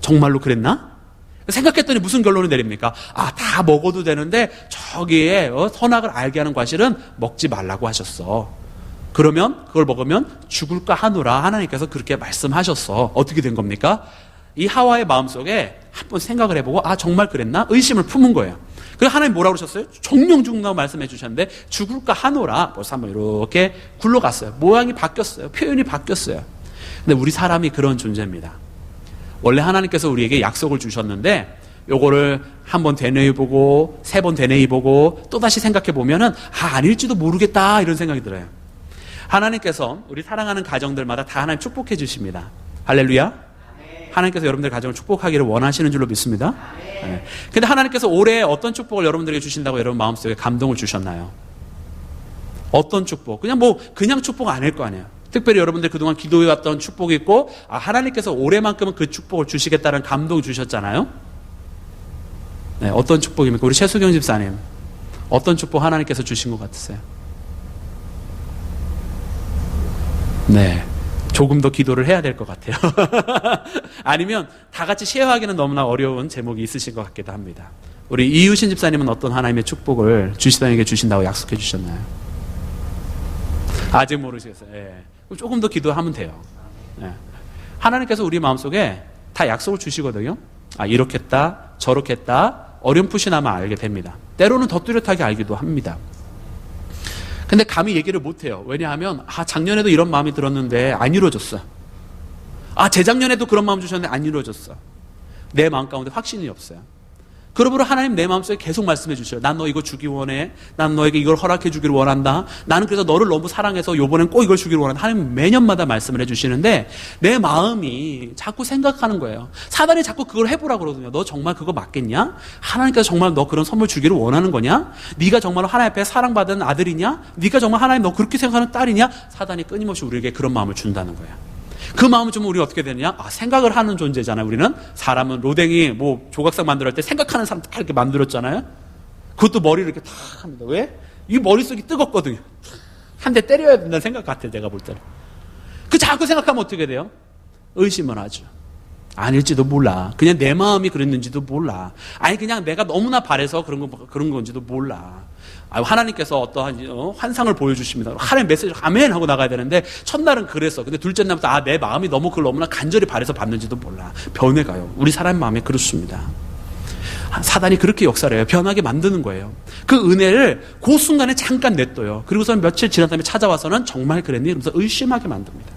정말로 그랬나? 생각했더니 무슨 결론을 내립니까? 다 먹어도 되는데 저기에 선악을 알게 하는 과실은 먹지 말라고 하셨어. 그러면 그걸 먹으면 죽을까 하노라. 하나님께서 그렇게 말씀하셨어. 어떻게 된 겁니까? 이 하와의 마음속에 한번 생각을 해보고 정말 그랬나? 의심을 품은 거예요. 그래서 하나님 뭐라고 그러셨어요? 정령 죽는다고 말씀해 주셨는데 죽을까 하노라. 벌써 한번 이렇게 굴러갔어요. 모양이 바뀌었어요. 표현이 바뀌었어요. 근데 우리 사람이 그런 존재입니다. 원래 하나님께서 우리에게 약속을 주셨는데 요거를 한 번 되뇌이보고 3번 되뇌이보고 또다시 생각해보면은 아닐지도 모르겠다 이런 생각이 들어요. 하나님께서 우리 사랑하는 가정들마다 다 하나님 축복해 주십니다. 할렐루야. 하나님께서 여러분들 가정을 축복하기를 원하시는 줄로 믿습니다. 네. 근데 하나님께서 올해 어떤 축복을 여러분들에게 주신다고 여러분 마음속에 감동을 주셨나요? 어떤 축복? 그냥 축복 아닐 거 아니에요. 특별히 여러분들 그동안 기도해왔던 축복이 있고 하나님께서 올해만큼은 그 축복을 주시겠다는 감동을 주셨잖아요. 네, 어떤 축복입니까? 우리 최수경 집사님, 어떤 축복 하나님께서 주신 것 같으세요? 네, 조금 더 기도를 해야 될 것 같아요. 아니면 다 같이 쉐어하기는 너무나 어려운 제목이 있으신 것 같기도 합니다. 우리 이유신 집사님은 어떤 하나님의 축복을 주시다에게 주신다고 약속해 주셨나요? 아직 모르시겠어요. 네. 조금 더 기도하면 돼요. 네. 하나님께서 우리 마음속에 다 약속을 주시거든요. 이렇게 했다, 저렇게 했다, 어렴풋이 나면 알게 됩니다. 때로는 더 뚜렷하게 알기도 합니다. 근데 감히 얘기를 못해요. 왜냐하면 작년에도 이런 마음이 들었는데 안 이루어졌어. 재작년에도 그런 마음 주셨는데 안 이루어졌어. 내 마음 가운데 확신이 없어요. 그러므로 하나님 내 마음속에 계속 말씀해 주셔요. 난 너 이거 주기 원해. 난 너에게 이걸 허락해 주기를 원한다. 나는 그래서 너를 너무 사랑해서 이번엔 꼭 이걸 주기를 원한다. 하나님 매년마다 말씀을 해주시는데 내 마음이 자꾸 생각하는 거예요. 사단이 자꾸 그걸 해보라고 그러거든요. 너 정말 그거 맞겠냐? 하나님께서 정말 너 그런 선물 주기를 원하는 거냐? 네가 정말 하나님 앞에 사랑받은 아들이냐? 네가 정말 하나님 너 그렇게 생각하는 딸이냐? 사단이 끊임없이 우리에게 그런 마음을 준다는 거예요. 그 마음을 주면 우리가 어떻게 되느냐? 생각을 하는 존재잖아요. 우리는 사람은 로댕이 조각상 만들었을 때 생각하는 사람 다 이렇게 만들었잖아요. 그것도 머리를 이렇게 탁 합니다. 왜? 이 머릿속이 뜨겁거든요. 한 대 때려야 된다는 생각 같아요. 내가 볼 때는. 자꾸 생각하면 어떻게 돼요? 의심을 하죠. 아닐지도 몰라. 그냥 내 마음이 그랬는지도 몰라. 그냥 내가 너무나 바래서 그런 건지도 몰라. 하나님께서 어떠한 환상을 보여주십니다. 하나님 메시지 아멘 하고 나가야 되는데 첫날은 그랬어. 근데 둘째 날부터 내 마음이 그걸 너무나 간절히 바래서 받는지도 몰라. 변해가요. 우리 사람 마음이 그렇습니다. 사단이 그렇게 역사를 해요. 변하게 만드는 거예요. 그 은혜를 그 순간에 잠깐 냈둬요. 그리고서는 며칠 지난 다음에 찾아와서는 정말 그랬니? 이러면서 의심하게 만듭니다.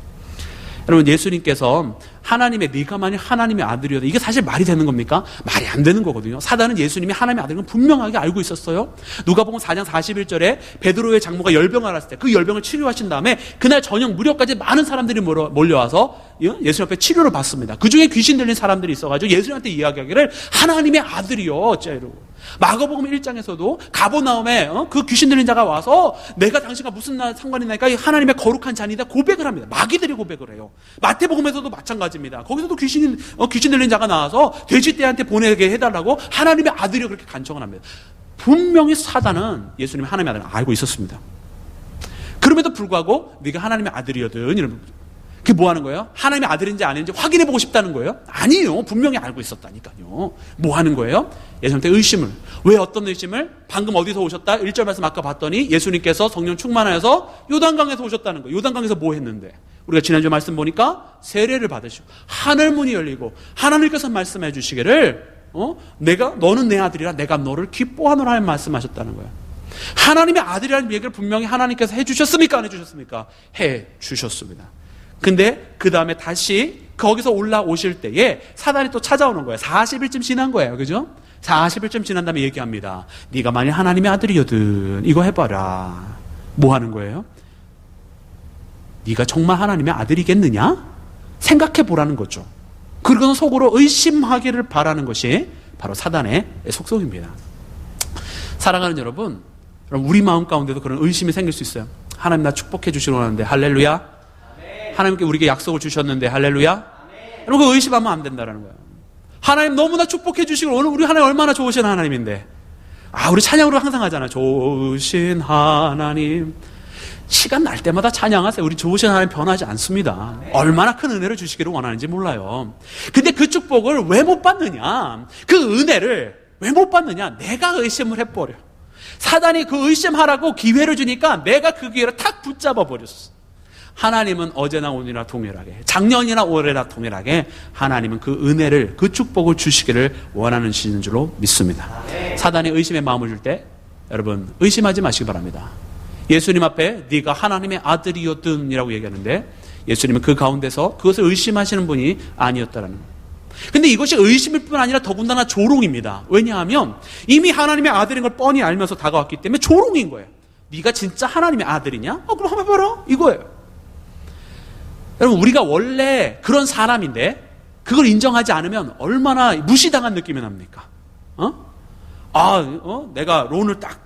여러분, 예수님께서 하나님의 네가 만약 하나님의 아들이어도 이게 사실 말이 되는 겁니까? 말이 안 되는 거거든요. 사단은 예수님이 하나님의 아들인 걸 분명하게 알고 있었어요. 누가복음 4장 41절에 베드로의 장모가 열병을 앓았을 때 그 열병을 치료하신 다음에 그날 저녁 무렵까지 많은 사람들이 몰려와서 예수님 앞에 치료를 받습니다. 그 중에 귀신 들린 사람들이 있어가지고 예수님한테 이야기하기를 하나님의 아들이요 어째 이러고. 마가복음 1장에서도 가버나움에 그 귀신 들린 자가 와서 내가 당신과 무슨 상관이 나니까 하나님의 거룩한 자니다 고백을 합니다. 마귀들이 고백을 해요. 마태복음에서도 마찬가지입니다. 거기서도 귀신 들린 자가 나와서 돼지떼한테 보내게 해달라고 하나님의 아들이요 그렇게 간청을 합니다. 분명히 사단은 예수님이 하나님의 아들을 알고 있었습니다. 그럼에도 불구하고 네가 하나님의 아들이거든 이런 그게 뭐 하는 거예요? 하나님의 아들인지 아닌지 확인해보고 싶다는 거예요? 아니에요. 분명히 알고 있었다니까요. 뭐 하는 거예요? 예수님한테 의심을. 왜 어떤 의심을? 방금 어디서 오셨다? 1절 말씀 아까 봤더니 예수님께서 성령 충만하여서 요단강에서 오셨다는 거예요. 요단강에서 뭐 했는데? 우리가 지난주 말씀 보니까 세례를 받으시고 하늘문이 열리고 하나님께서 말씀해 주시기를 너는 내 아들이라 내가 너를 기뻐하노라 하는 말씀하셨다는 거예요. 하나님의 아들이라는 얘기를 분명히 하나님께서 해주셨습니까? 안 해주셨습니까? 해주셨습니다. 근데 그 다음에 다시 거기서 올라오실 때에 사단이 또 찾아오는 거예요. 40일쯤 지난 거예요. 그죠? 40일쯤 지난 다음에 얘기합니다. 네가 만약 하나님의 아들이거든 이거 해봐라. 뭐 하는 거예요? 네가 정말 하나님의 아들이겠느냐? 생각해보라는 거죠. 그리고는 속으로 의심하기를 바라는 것이 바로 사단의 속성입니다. 사랑하는 여러분, 우리 마음 가운데도 그런 의심이 생길 수 있어요. 하나님 나 축복해 주시러 하는데 할렐루야. 하나님께 우리에게 약속을 주셨는데 할렐루야. 여러분 그 의심하면 안 된다는 거예요. 하나님 너무나 축복해 주시고 오늘 우리 하나님 얼마나 좋으신 하나님인데 우리 찬양으로 항상 하잖아. 좋으신 하나님. 시간 날 때마다 찬양하세요. 우리 좋으신 하나님 변하지 않습니다. 얼마나 큰 은혜를 주시기를 원하는지 몰라요. 근데 그 축복을 왜 못 받느냐? 그 은혜를 왜 못 받느냐? 내가 의심을 해버려. 사단이 그 의심하라고 기회를 주니까 내가 그 기회를 탁 붙잡아 버렸어. 하나님은 어제나 오늘이나 동일하게 작년이나 올해나 동일하게 하나님은 그 은혜를 그 축복을 주시기를 원하시는 줄로 믿습니다. 사단이 의심의 마음을 줄 때 여러분 의심하지 마시기 바랍니다. 예수님 앞에 네가 하나님의 아들이었든 이라고 얘기하는데 예수님은 그 가운데서 그것을 의심하시는 분이 아니었다라는 거예요. 근데 이것이 의심일 뿐 아니라 더군다나 조롱입니다. 왜냐하면 이미 하나님의 아들인 걸 뻔히 알면서 다가왔기 때문에 조롱인 거예요. 네가 진짜 하나님의 아들이냐? 그럼 한번 봐라 이거예요. 여러분 우리가 원래 그런 사람인데 그걸 인정하지 않으면 얼마나 무시당한 느낌이 납니까? 내가 론을 딱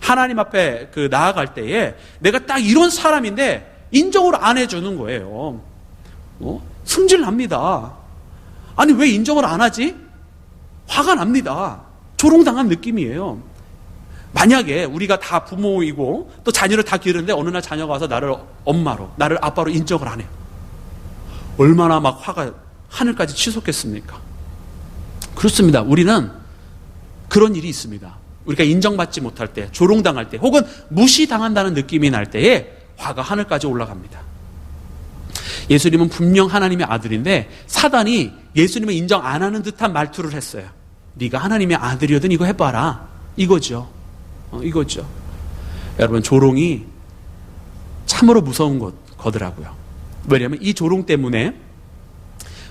하나님 앞에 나아갈 때에 내가 딱 이런 사람인데 인정을 안 해주는 거예요. 승질 납니다. 아니 왜 인정을 안 하지? 화가 납니다. 조롱당한 느낌이에요. 만약에 우리가 다 부모이고 또 자녀를 다 기르는데 어느 날 자녀가 와서 나를 엄마로 나를 아빠로 인정을 안 해요. 얼마나 막 화가 하늘까지 치솟겠습니까? 그렇습니다. 우리는 그런 일이 있습니다. 우리가 인정받지 못할 때, 조롱당할 때 혹은 무시당한다는 느낌이 날 때에 화가 하늘까지 올라갑니다. 예수님은 분명 하나님의 아들인데 사단이 예수님을 인정 안 하는 듯한 말투를 했어요. 네가 하나님의 아들이거든 이거 해봐라. 이거죠. 여러분 조롱이 참으로 무서운 거더라고요. 왜냐하면 이 조롱 때문에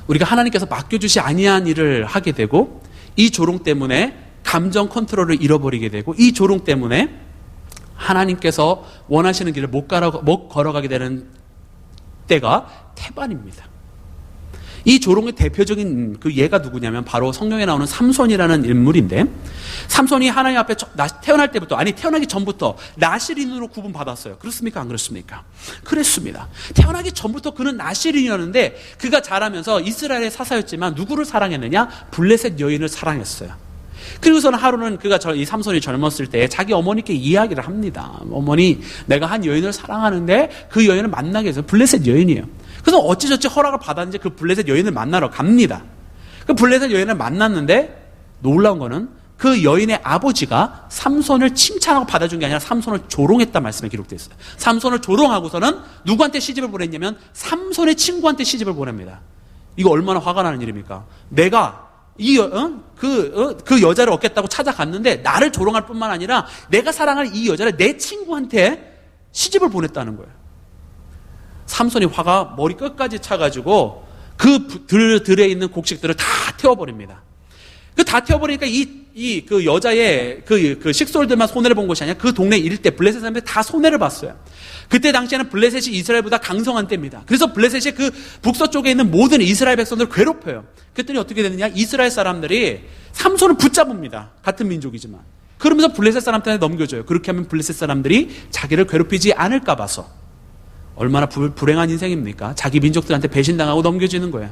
우리가 하나님께서 맡겨주시 아니한 일을 하게 되고 이 조롱 때문에 감정 컨트롤을 잃어버리게 되고 이 조롱 때문에 하나님께서 원하시는 길을 못 걸어가게 되는 때가 태반입니다. 이 조롱의 대표적인 그 예가 누구냐면 바로 성경에 나오는 삼손이라는 인물인데 삼손이 하나님 앞에 태어날 때부터 태어나기 전부터 나실인으로 구분받았어요. 그렇습니까? 안 그렇습니까? 그랬습니다. 태어나기 전부터 그는 나실인이었는데 그가 자라면서 이스라엘의 사사였지만 누구를 사랑했느냐? 블레셋 여인을 사랑했어요. 그리고서는 하루는 이 삼손이 젊었을 때 자기 어머니께 이야기를 합니다. 어머니 내가 한 여인을 사랑하는데 그 여인을 만나게 해서 블레셋 여인이에요. 그래서 어찌저찌 허락을 받았는지 그 블레셋 여인을 만나러 갑니다. 그 블레셋 여인을 만났는데 놀라운 거는 그 여인의 아버지가 삼손을 칭찬하고 받아준 게 아니라 삼손을 조롱했다 말씀에 기록되어 있어요. 삼손을 조롱하고서는 누구한테 시집을 보냈냐면 삼손의 친구한테 시집을 보냅니다. 이거 얼마나 화가 나는 일입니까? 내가 그 여자를 얻겠다고 찾아갔는데 나를 조롱할 뿐만 아니라 내가 사랑하는 이 여자를 내 친구한테 시집을 보냈다는 거예요. 삼손이 화가 머리 끝까지 차가지고 그 들에 있는 곡식들을 다 태워버립니다. 그 다 태워버리니까 그 여자의 그 식솔들만 손해를 본 것이 아니라 그 동네 일대 블레셋 사람들이 다 손해를 봤어요. 그때 당시에는 블레셋이 이스라엘보다 강성한 때입니다. 그래서 블레셋이 그 북서쪽에 있는 모든 이스라엘 백성들을 괴롭혀요. 그랬더니 어떻게 되느냐? 이스라엘 사람들이 삼손을 붙잡습니다. 같은 민족이지만. 그러면서 블레셋 사람들한테 넘겨줘요. 그렇게 하면 블레셋 사람들이 자기를 괴롭히지 않을까 봐서. 얼마나 불행한 인생입니까? 자기 민족들한테 배신당하고 넘겨지는 거예요.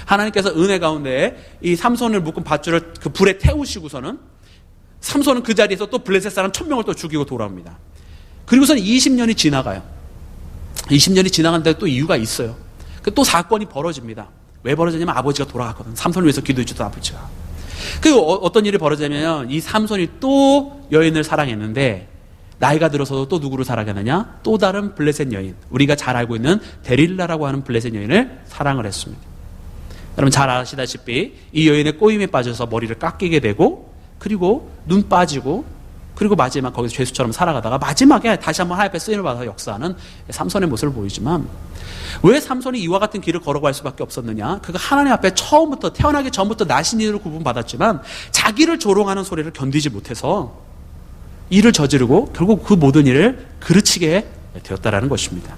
하나님께서 은혜 가운데 이 삼손을 묶은 밧줄을 그 불에 태우시고서는 삼손은 그 자리에서 또 블레셋 사람 1000명을 또 죽이고 돌아옵니다. 그리고서는 20년이 지나가요. 20년이 지나간데 또 이유가 있어요. 또 사건이 벌어집니다. 왜 벌어지냐면 아버지가 돌아갔거든. 삼손을 위해서 기도해 주던 아버지가. 그리고 어떤 일이 벌어지냐면 이 삼손이 또 여인을 사랑했는데 나이가 들어서도 또 누구를 사랑했느냐? 또 다른 블레셋 여인. 우리가 잘 알고 있는 데릴라라고 하는 블레셋 여인을 사랑을 했습니다. 여러분 잘 아시다시피 이 여인의 꼬임에 빠져서 머리를 깎이게 되고 그리고 눈 빠지고 그리고 마지막 거기서 죄수처럼 살아가다가 마지막에 다시 한번 하나님 앞에 쓰임을 받아서 역사하는 삼손의 모습을 보이지만 왜 삼손이 이와 같은 길을 걸어갈 수밖에 없었느냐? 그가 하나님 앞에 처음부터 태어나기 전부터 나신이로 구분받았지만 자기를 조롱하는 소리를 견디지 못해서 일을 저지르고 결국 그 모든 일을 그르치게 되었다라는 것입니다.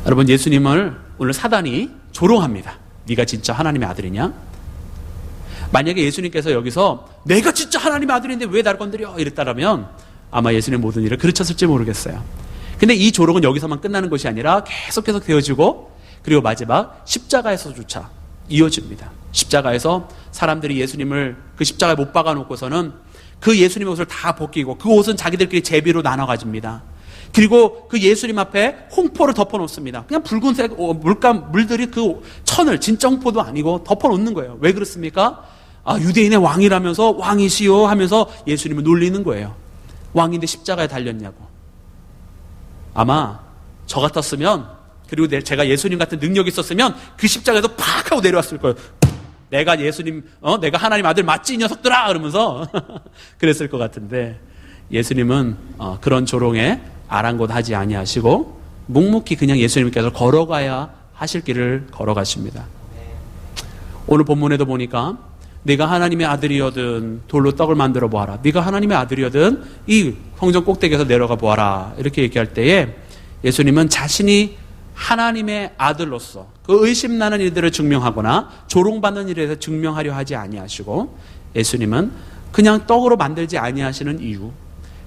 여러분 예수님을 오늘 사단이 조롱합니다. 네가 진짜 하나님의 아들이냐? 만약에 예수님께서 여기서 내가 진짜 하나님의 아들인데 왜 나를 건드려? 이랬다라면 아마 예수님의 모든 일을 그르쳤을지 모르겠어요. 근데 이 조롱은 여기서만 끝나는 것이 아니라 계속 되어지고 그리고 마지막 십자가에서조차 이어집니다. 십자가에서 사람들이 예수님을 그 십자가에 못 박아놓고서는 그 예수님의 옷을 다 벗기고 그 옷은 자기들끼리 제비로 나눠 가집니다. 그리고 그 예수님 앞에 홍포를 덮어놓습니다. 그냥 붉은색 물들이 그 천을 진짜 홍포도 아니고 덮어놓는 거예요. 왜 그렇습니까? 유대인의 왕이라면서 왕이시오 하면서 예수님을 놀리는 거예요. 왕인데 십자가에 달렸냐고. 아마 저 같았으면 그리고 제가 예수님 같은 능력이 있었으면 그 십자가에서 팍 하고 내려왔을 거예요. 내가 예수님, 내가 하나님 아들 맞지 이 녀석들아 그러면서 그랬을 것 같은데 예수님은 그런 조롱에 아랑곳하지 아니하시고 묵묵히 그냥 예수님께서 걸어가야 하실 길을 걸어가십니다. 오늘 본문에도 보니까 네가 하나님의 아들이여든 돌로 떡을 만들어 보아라. 네가 하나님의 아들이여든 이 성전 꼭대기에서 내려가 보아라. 이렇게 얘기할 때에 예수님은 자신이 하나님의 아들로서 그 의심나는 일들을 증명하거나 조롱받는 일에 대해서 증명하려 하지 아니하시고 예수님은 그냥 떡으로 만들지 아니하시는 이유,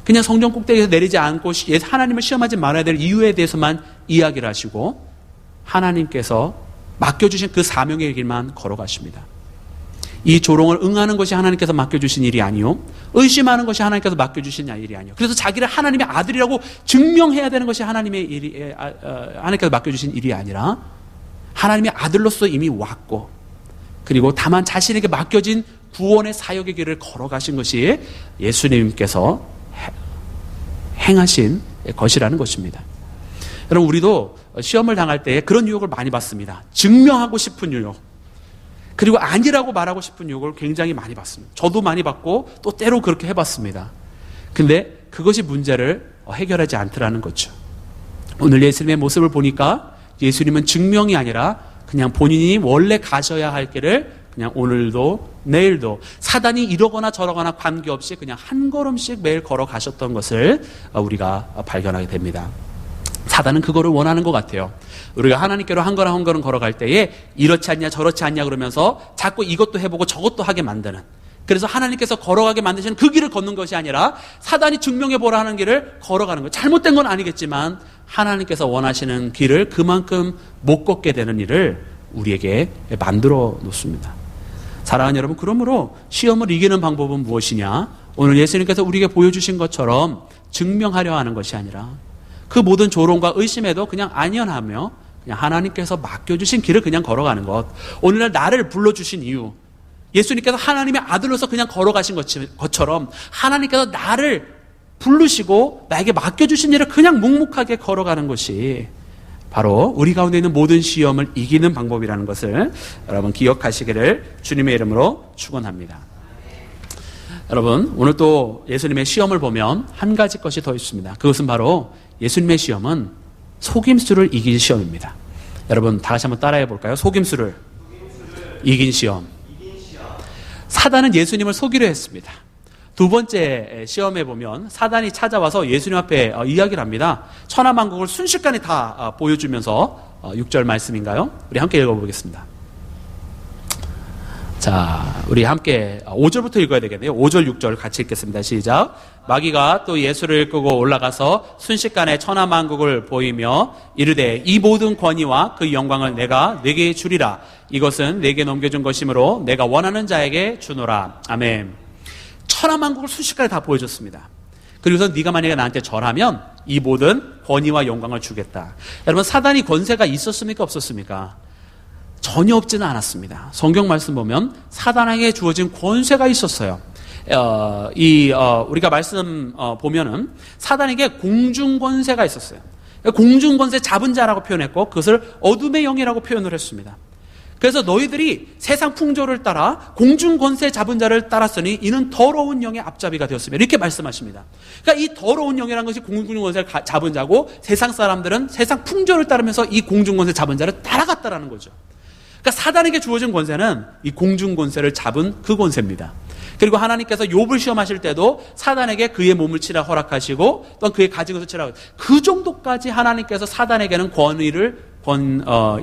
그냥 성전 꼭대기에서 내리지 않고 하나님을 시험하지 말아야 될 이유에 대해서만 이야기를 하시고 하나님께서 맡겨주신 그 사명의 길만 걸어가십니다. 이 조롱을 응하는 것이 하나님께서 맡겨주신 일이 아니요, 의심하는 것이 하나님께서 맡겨주신 일이 아니요, 그래서 자기를 하나님의 아들이라고 증명해야 되는 것이 하나님께서 맡겨주신 일이 아니라 하나님의 아들로서 이미 왔고 그리고 다만 자신에게 맡겨진 구원의 사역의 길을 걸어가신 것이 예수님께서 행하신 것이라는 것입니다. 여러분 우리도 시험을 당할 때 그런 유혹을 많이 받습니다. 증명하고 싶은 유혹, 그리고 아니라고 말하고 싶은 유혹을 굉장히 많이 받습니다. 저도 많이 받고 또 때로 그렇게 해봤습니다. 근데 그것이 문제를 해결하지 않더라는 거죠. 오늘 예수님의 모습을 보니까 예수님은 증명이 아니라 그냥 본인이 원래 가셔야 할 길을 그냥 오늘도 내일도 사단이 이러거나 저러거나 관계없이 그냥 한 걸음씩 매일 걸어가셨던 것을 우리가 발견하게 됩니다. 사단은 그거를 원하는 것 같아요. 우리가 하나님께로 한 걸음 한 걸음 걸어갈 때에 이렇지 않냐 저렇지 않냐 그러면서 자꾸 이것도 해보고 저것도 하게 만드는, 그래서 하나님께서 걸어가게 만드시는 그 길을 걷는 것이 아니라 사단이 증명해보라 하는 길을 걸어가는 거예요. 잘못된 건 아니겠지만 하나님께서 원하시는 길을 그만큼 못 걷게 되는 일을 우리에게 만들어 놓습니다. 사랑하는 여러분, 그러므로 시험을 이기는 방법은 무엇이냐? 오늘 예수님께서 우리에게 보여주신 것처럼 증명하려 하는 것이 아니라 그 모든 조롱과 의심에도 그냥 안연하며 그냥 하나님께서 맡겨주신 길을 그냥 걸어가는 것. 오늘날 나를 불러주신 이유, 예수님께서 하나님의 아들로서 그냥 걸어가신 것처럼 하나님께서 나를 부르시고 나에게 맡겨주신 일을 그냥 묵묵하게 걸어가는 것이 바로 우리 가운데 있는 모든 시험을 이기는 방법이라는 것을 여러분 기억하시기를 주님의 이름으로 축원합니다. 여러분 오늘 또 예수님의 시험을 보면 한 가지 것이 더 있습니다. 그것은 바로 예수님의 시험은 속임수를 이길 시험입니다. 여러분 다 같이 한번 따라해 볼까요? 속임수를 이긴 시험. 사단은 예수님을 속이려 했습니다. 두 번째 시험에 보면 사단이 찾아와서 예수님 앞에 이야기를 합니다. 천하만국을 순식간에 다 보여주면서 6절 말씀인가요? 우리 함께 읽어보겠습니다. 자, 우리 함께 5절부터 읽어야 되겠네요. 5절, 6절 같이 읽겠습니다. 시작. 마귀가 또 예수를 끌고 올라가서 순식간에 천하만국을 보이며 이르되 이 모든 권위와 그 영광을 내가 네게 주리라. 이것은 네게 넘겨준 것이므로 내가 원하는 자에게 주노라. 아멘. 천하만국을 순식간에 다 보여줬습니다. 그리고서 네가 만약에 나한테 절하면 이 모든 권위와 영광을 주겠다. 여러분 사단이 권세가 있었습니까? 없었습니까? 전혀 없지는 않았습니다. 성경 말씀 보면 사단에게 주어진 권세가 있었어요. 우리가 말씀 보면은 사단에게 공중권세가 있었어요. 공중권세 잡은 자라고 표현했고 그것을 어둠의 영이라고 표현을 했습니다. 그래서 너희들이 세상 풍조를 따라 공중권세 잡은 자를 따랐으니 이는 더러운 영의 앞잡이가 되었으며 이렇게 말씀하십니다. 그러니까 이 더러운 영이라는 것이 공중권세를 잡은 자고 세상 사람들은 세상 풍조를 따르면서 이 공중권세 잡은 자를 따라갔다라는 거죠. 그러니까 사단에게 주어진 권세는 이 공중권세를 잡은 그 권세입니다. 그리고 하나님께서 욥을 시험하실 때도 사단에게 그의 몸을 치라 허락하시고 또 그의 가진 것을 치라 그 정도까지 하나님께서 사단에게는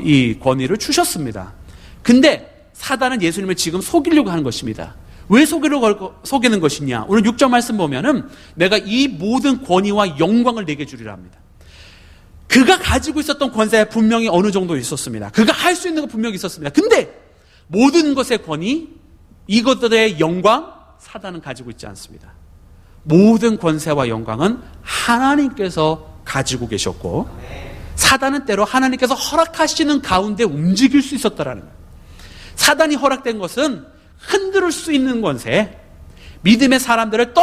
이 권위를 주셨습니다. 근데 사단은 예수님을 지금 속이려고 하는 것입니다. 왜 속이는 것이냐? 오늘 6절 말씀 보면은 내가 이 모든 권위와 영광을 내게 주리라 합니다. 그가 가지고 있었던 권세 분명히 어느 정도 있었습니다. 그가 할 수 있는 거 분명히 있었습니다. 근데 모든 것의 권위, 이것들의 영광, 사단은 가지고 있지 않습니다. 모든 권세와 영광은 하나님께서 가지고 계셨고 사단은 때로 하나님께서 허락하시는 가운데 움직일 수 있었다라는 거예요. 사단이 허락된 것은 흔들 수 있는 권세, 믿음의 사람들을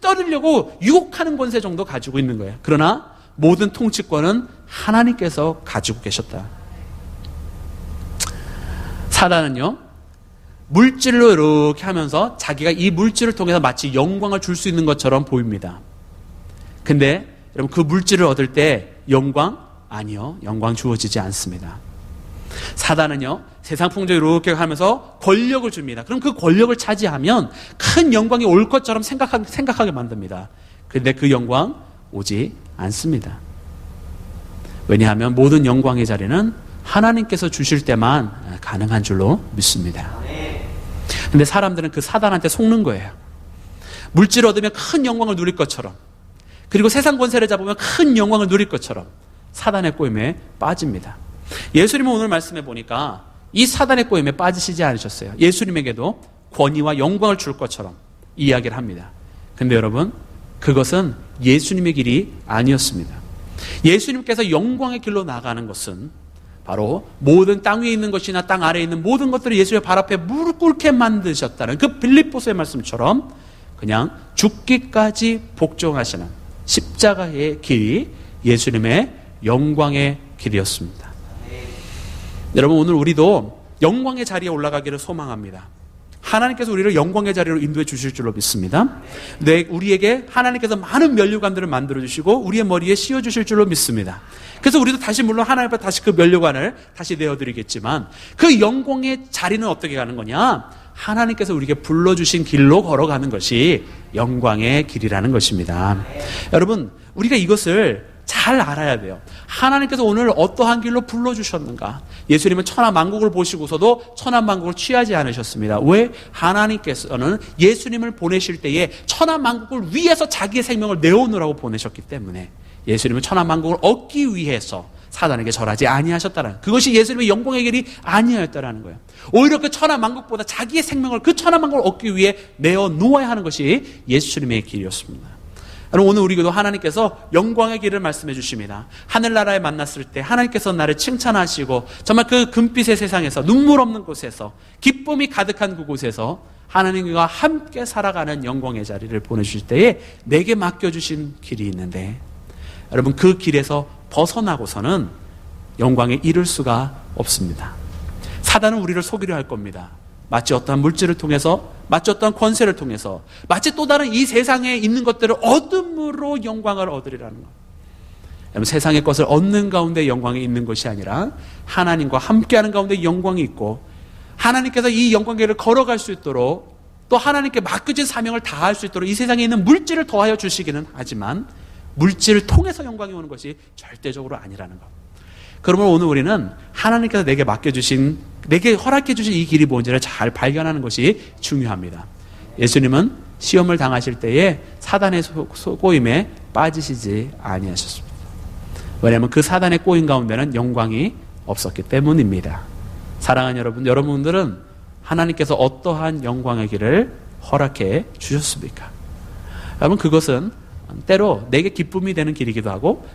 떨으려고 유혹하는 권세 정도 가지고 있는 거예요. 그러나 모든 통치권은 하나님께서 가지고 계셨다. 사단은요, 물질로 이렇게 하면서 자기가 이 물질을 통해서 마치 영광을 줄 수 있는 것처럼 보입니다. 근데 여러분 그 물질을 얻을 때 영광? 아니요. 영광 주어지지 않습니다. 사단은요, 세상 풍조 이렇게 하면서 권력을 줍니다. 그럼 그 권력을 차지하면 큰 영광이 올 것처럼 생각하게 만듭니다. 그런데 그 영광 오지 않습니다. 왜냐하면 모든 영광의 자리는 하나님께서 주실 때만 가능한 줄로 믿습니다. 근데 사람들은 그 사단한테 속는 거예요. 물질을 얻으면 큰 영광을 누릴 것처럼, 그리고 세상 권세를 잡으면 큰 영광을 누릴 것처럼 사단의 꼬임에 빠집니다. 예수님은 오늘 말씀해 보니까 이 사단의 꼬임에 빠지시지 않으셨어요. 예수님에게도 권위와 영광을 줄 것처럼 이야기를 합니다. 근데 여러분, 그것은 예수님의 길이 아니었습니다. 예수님께서 영광의 길로 나가는 것은 바로 모든 땅 위에 있는 것이나 땅 아래에 있는 모든 것들을 예수의 발 앞에 무릎 꿇게 만드셨다는 그 빌립보서의 말씀처럼 그냥 죽기까지 복종하시는 십자가의 길이 예수님의 영광의 길이었습니다. 여러분, 오늘 우리도 영광의 자리에 올라가기를 소망합니다. 하나님께서 우리를 영광의 자리로 인도해 주실 줄로 믿습니다. 우리에게 하나님께서 많은 면류관들을 만들어 주시고 우리의 머리에 씌워 주실 줄로 믿습니다. 그래서 우리도 다시 물론 하나님 앞에 다시 그 면류관을 다시 내어드리겠지만 그 영광의 자리는 어떻게 가는 거냐? 하나님께서 우리에게 불러주신 길로 걸어가는 것이 영광의 길이라는 것입니다. 여러분, 우리가 이것을 잘 알아야 돼요. 하나님께서 오늘 어떠한 길로 불러주셨는가? 예수님은 천하만국을 보시고서도 천하만국을 취하지 않으셨습니다. 왜? 하나님께서는 예수님을 보내실 때에 천하만국을 위해서 자기의 생명을 내어놓으라고 보내셨기 때문에 예수님은 천하만국을 얻기 위해서 사단에게 절하지 아니하셨다라는, 그것이 예수님의 영광의 길이 아니었다라는 거예요. 오히려 그 천하만국보다 자기의 생명을 그 천하만국을 얻기 위해 내어놓아야 하는 것이 예수님의 길이었습니다. 오늘 우리도 하나님께서 영광의 길을 말씀해 주십니다. 하늘나라에 만났을 때 하나님께서 나를 칭찬하시고 정말 그 금빛의 세상에서 눈물 없는 곳에서 기쁨이 가득한 그곳에서 하나님과 함께 살아가는 영광의 자리를 보내주실 때에 내게 맡겨주신 길이 있는데, 여러분 그 길에서 벗어나고서는 영광에 이를 수가 없습니다. 사단은 우리를 속이려 할 겁니다. 마치 어떠한 물질을 통해서, 마치 어떠한 권세를 통해서, 마치 또 다른 이 세상에 있는 것들을 얻음으로 영광을 얻으리라는 것. 여러분, 세상의 것을 얻는 가운데 영광이 있는 것이 아니라 하나님과 함께하는 가운데 영광이 있고, 하나님께서 이 영광계를 걸어갈 수 있도록, 또 하나님께 맡겨진 사명을 다할 수 있도록 이 세상에 있는 물질을 더하여 주시기는 하지만 물질을 통해서 영광이 오는 것이 절대적으로 아니라는 것. 그러면 오늘 우리는 하나님께서 내게 맡겨주신, 내게 허락해 주신 이 길이 뭔지를 잘 발견하는 것이 중요합니다. 예수님은 시험을 당하실 때에 사단의 꼬임에 빠지시지 아니하셨습니다. 왜냐하면 그 사단의 꼬임 가운데는 영광이 없었기 때문입니다. 사랑하는 여러분, 여러분들은 하나님께서 어떠한 영광의 길을 허락해 주셨습니까? 여러분, 그것은 때로 내게 기쁨이 되는 길이기도 하고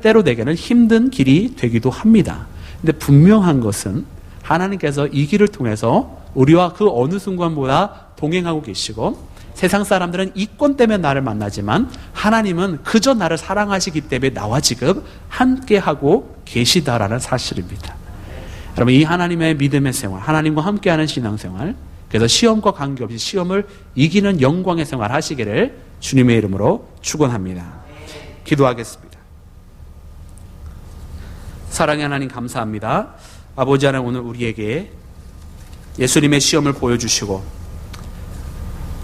때로 내게는 힘든 길이 되기도 합니다. 근데 분명한 것은 하나님께서 이 길을 통해서 우리와 그 어느 순간보다 동행하고 계시고, 세상 사람들은 이권 때문에 나를 만나지만 하나님은 그저 나를 사랑하시기 때문에 나와 지금 함께하고 계시다라는 사실입니다. 여러분, 이 하나님의 믿음의 생활, 하나님과 함께하는 신앙생활, 그래서 시험과 관계없이 시험을 이기는 영광의 생활 하시기를 주님의 이름으로 축원합니다. 기도하겠습니다. 사랑의 하나님, 감사합니다. 아버지 하나님, 오늘 우리에게 예수님의 시험을 보여주시고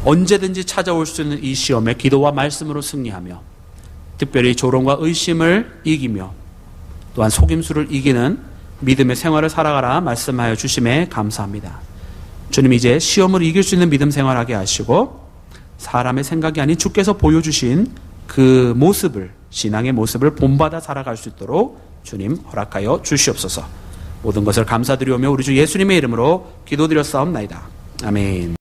언제든지 찾아올 수 있는 이 시험에 기도와 말씀으로 승리하며, 특별히 조롱과 의심을 이기며 또한 속임수를 이기는 믿음의 생활을 살아가라 말씀하여 주심에 감사합니다. 주님, 이제 시험을 이길 수 있는 믿음 생활하게 하시고 사람의 생각이 아닌 주께서 보여주신 그 모습을, 신앙의 모습을 본받아 살아갈 수 있도록 주님 허락하여 주시옵소서. 모든 것을 감사드리오며 우리 주 예수님의 이름으로 기도드렸사옵나이다. 아멘.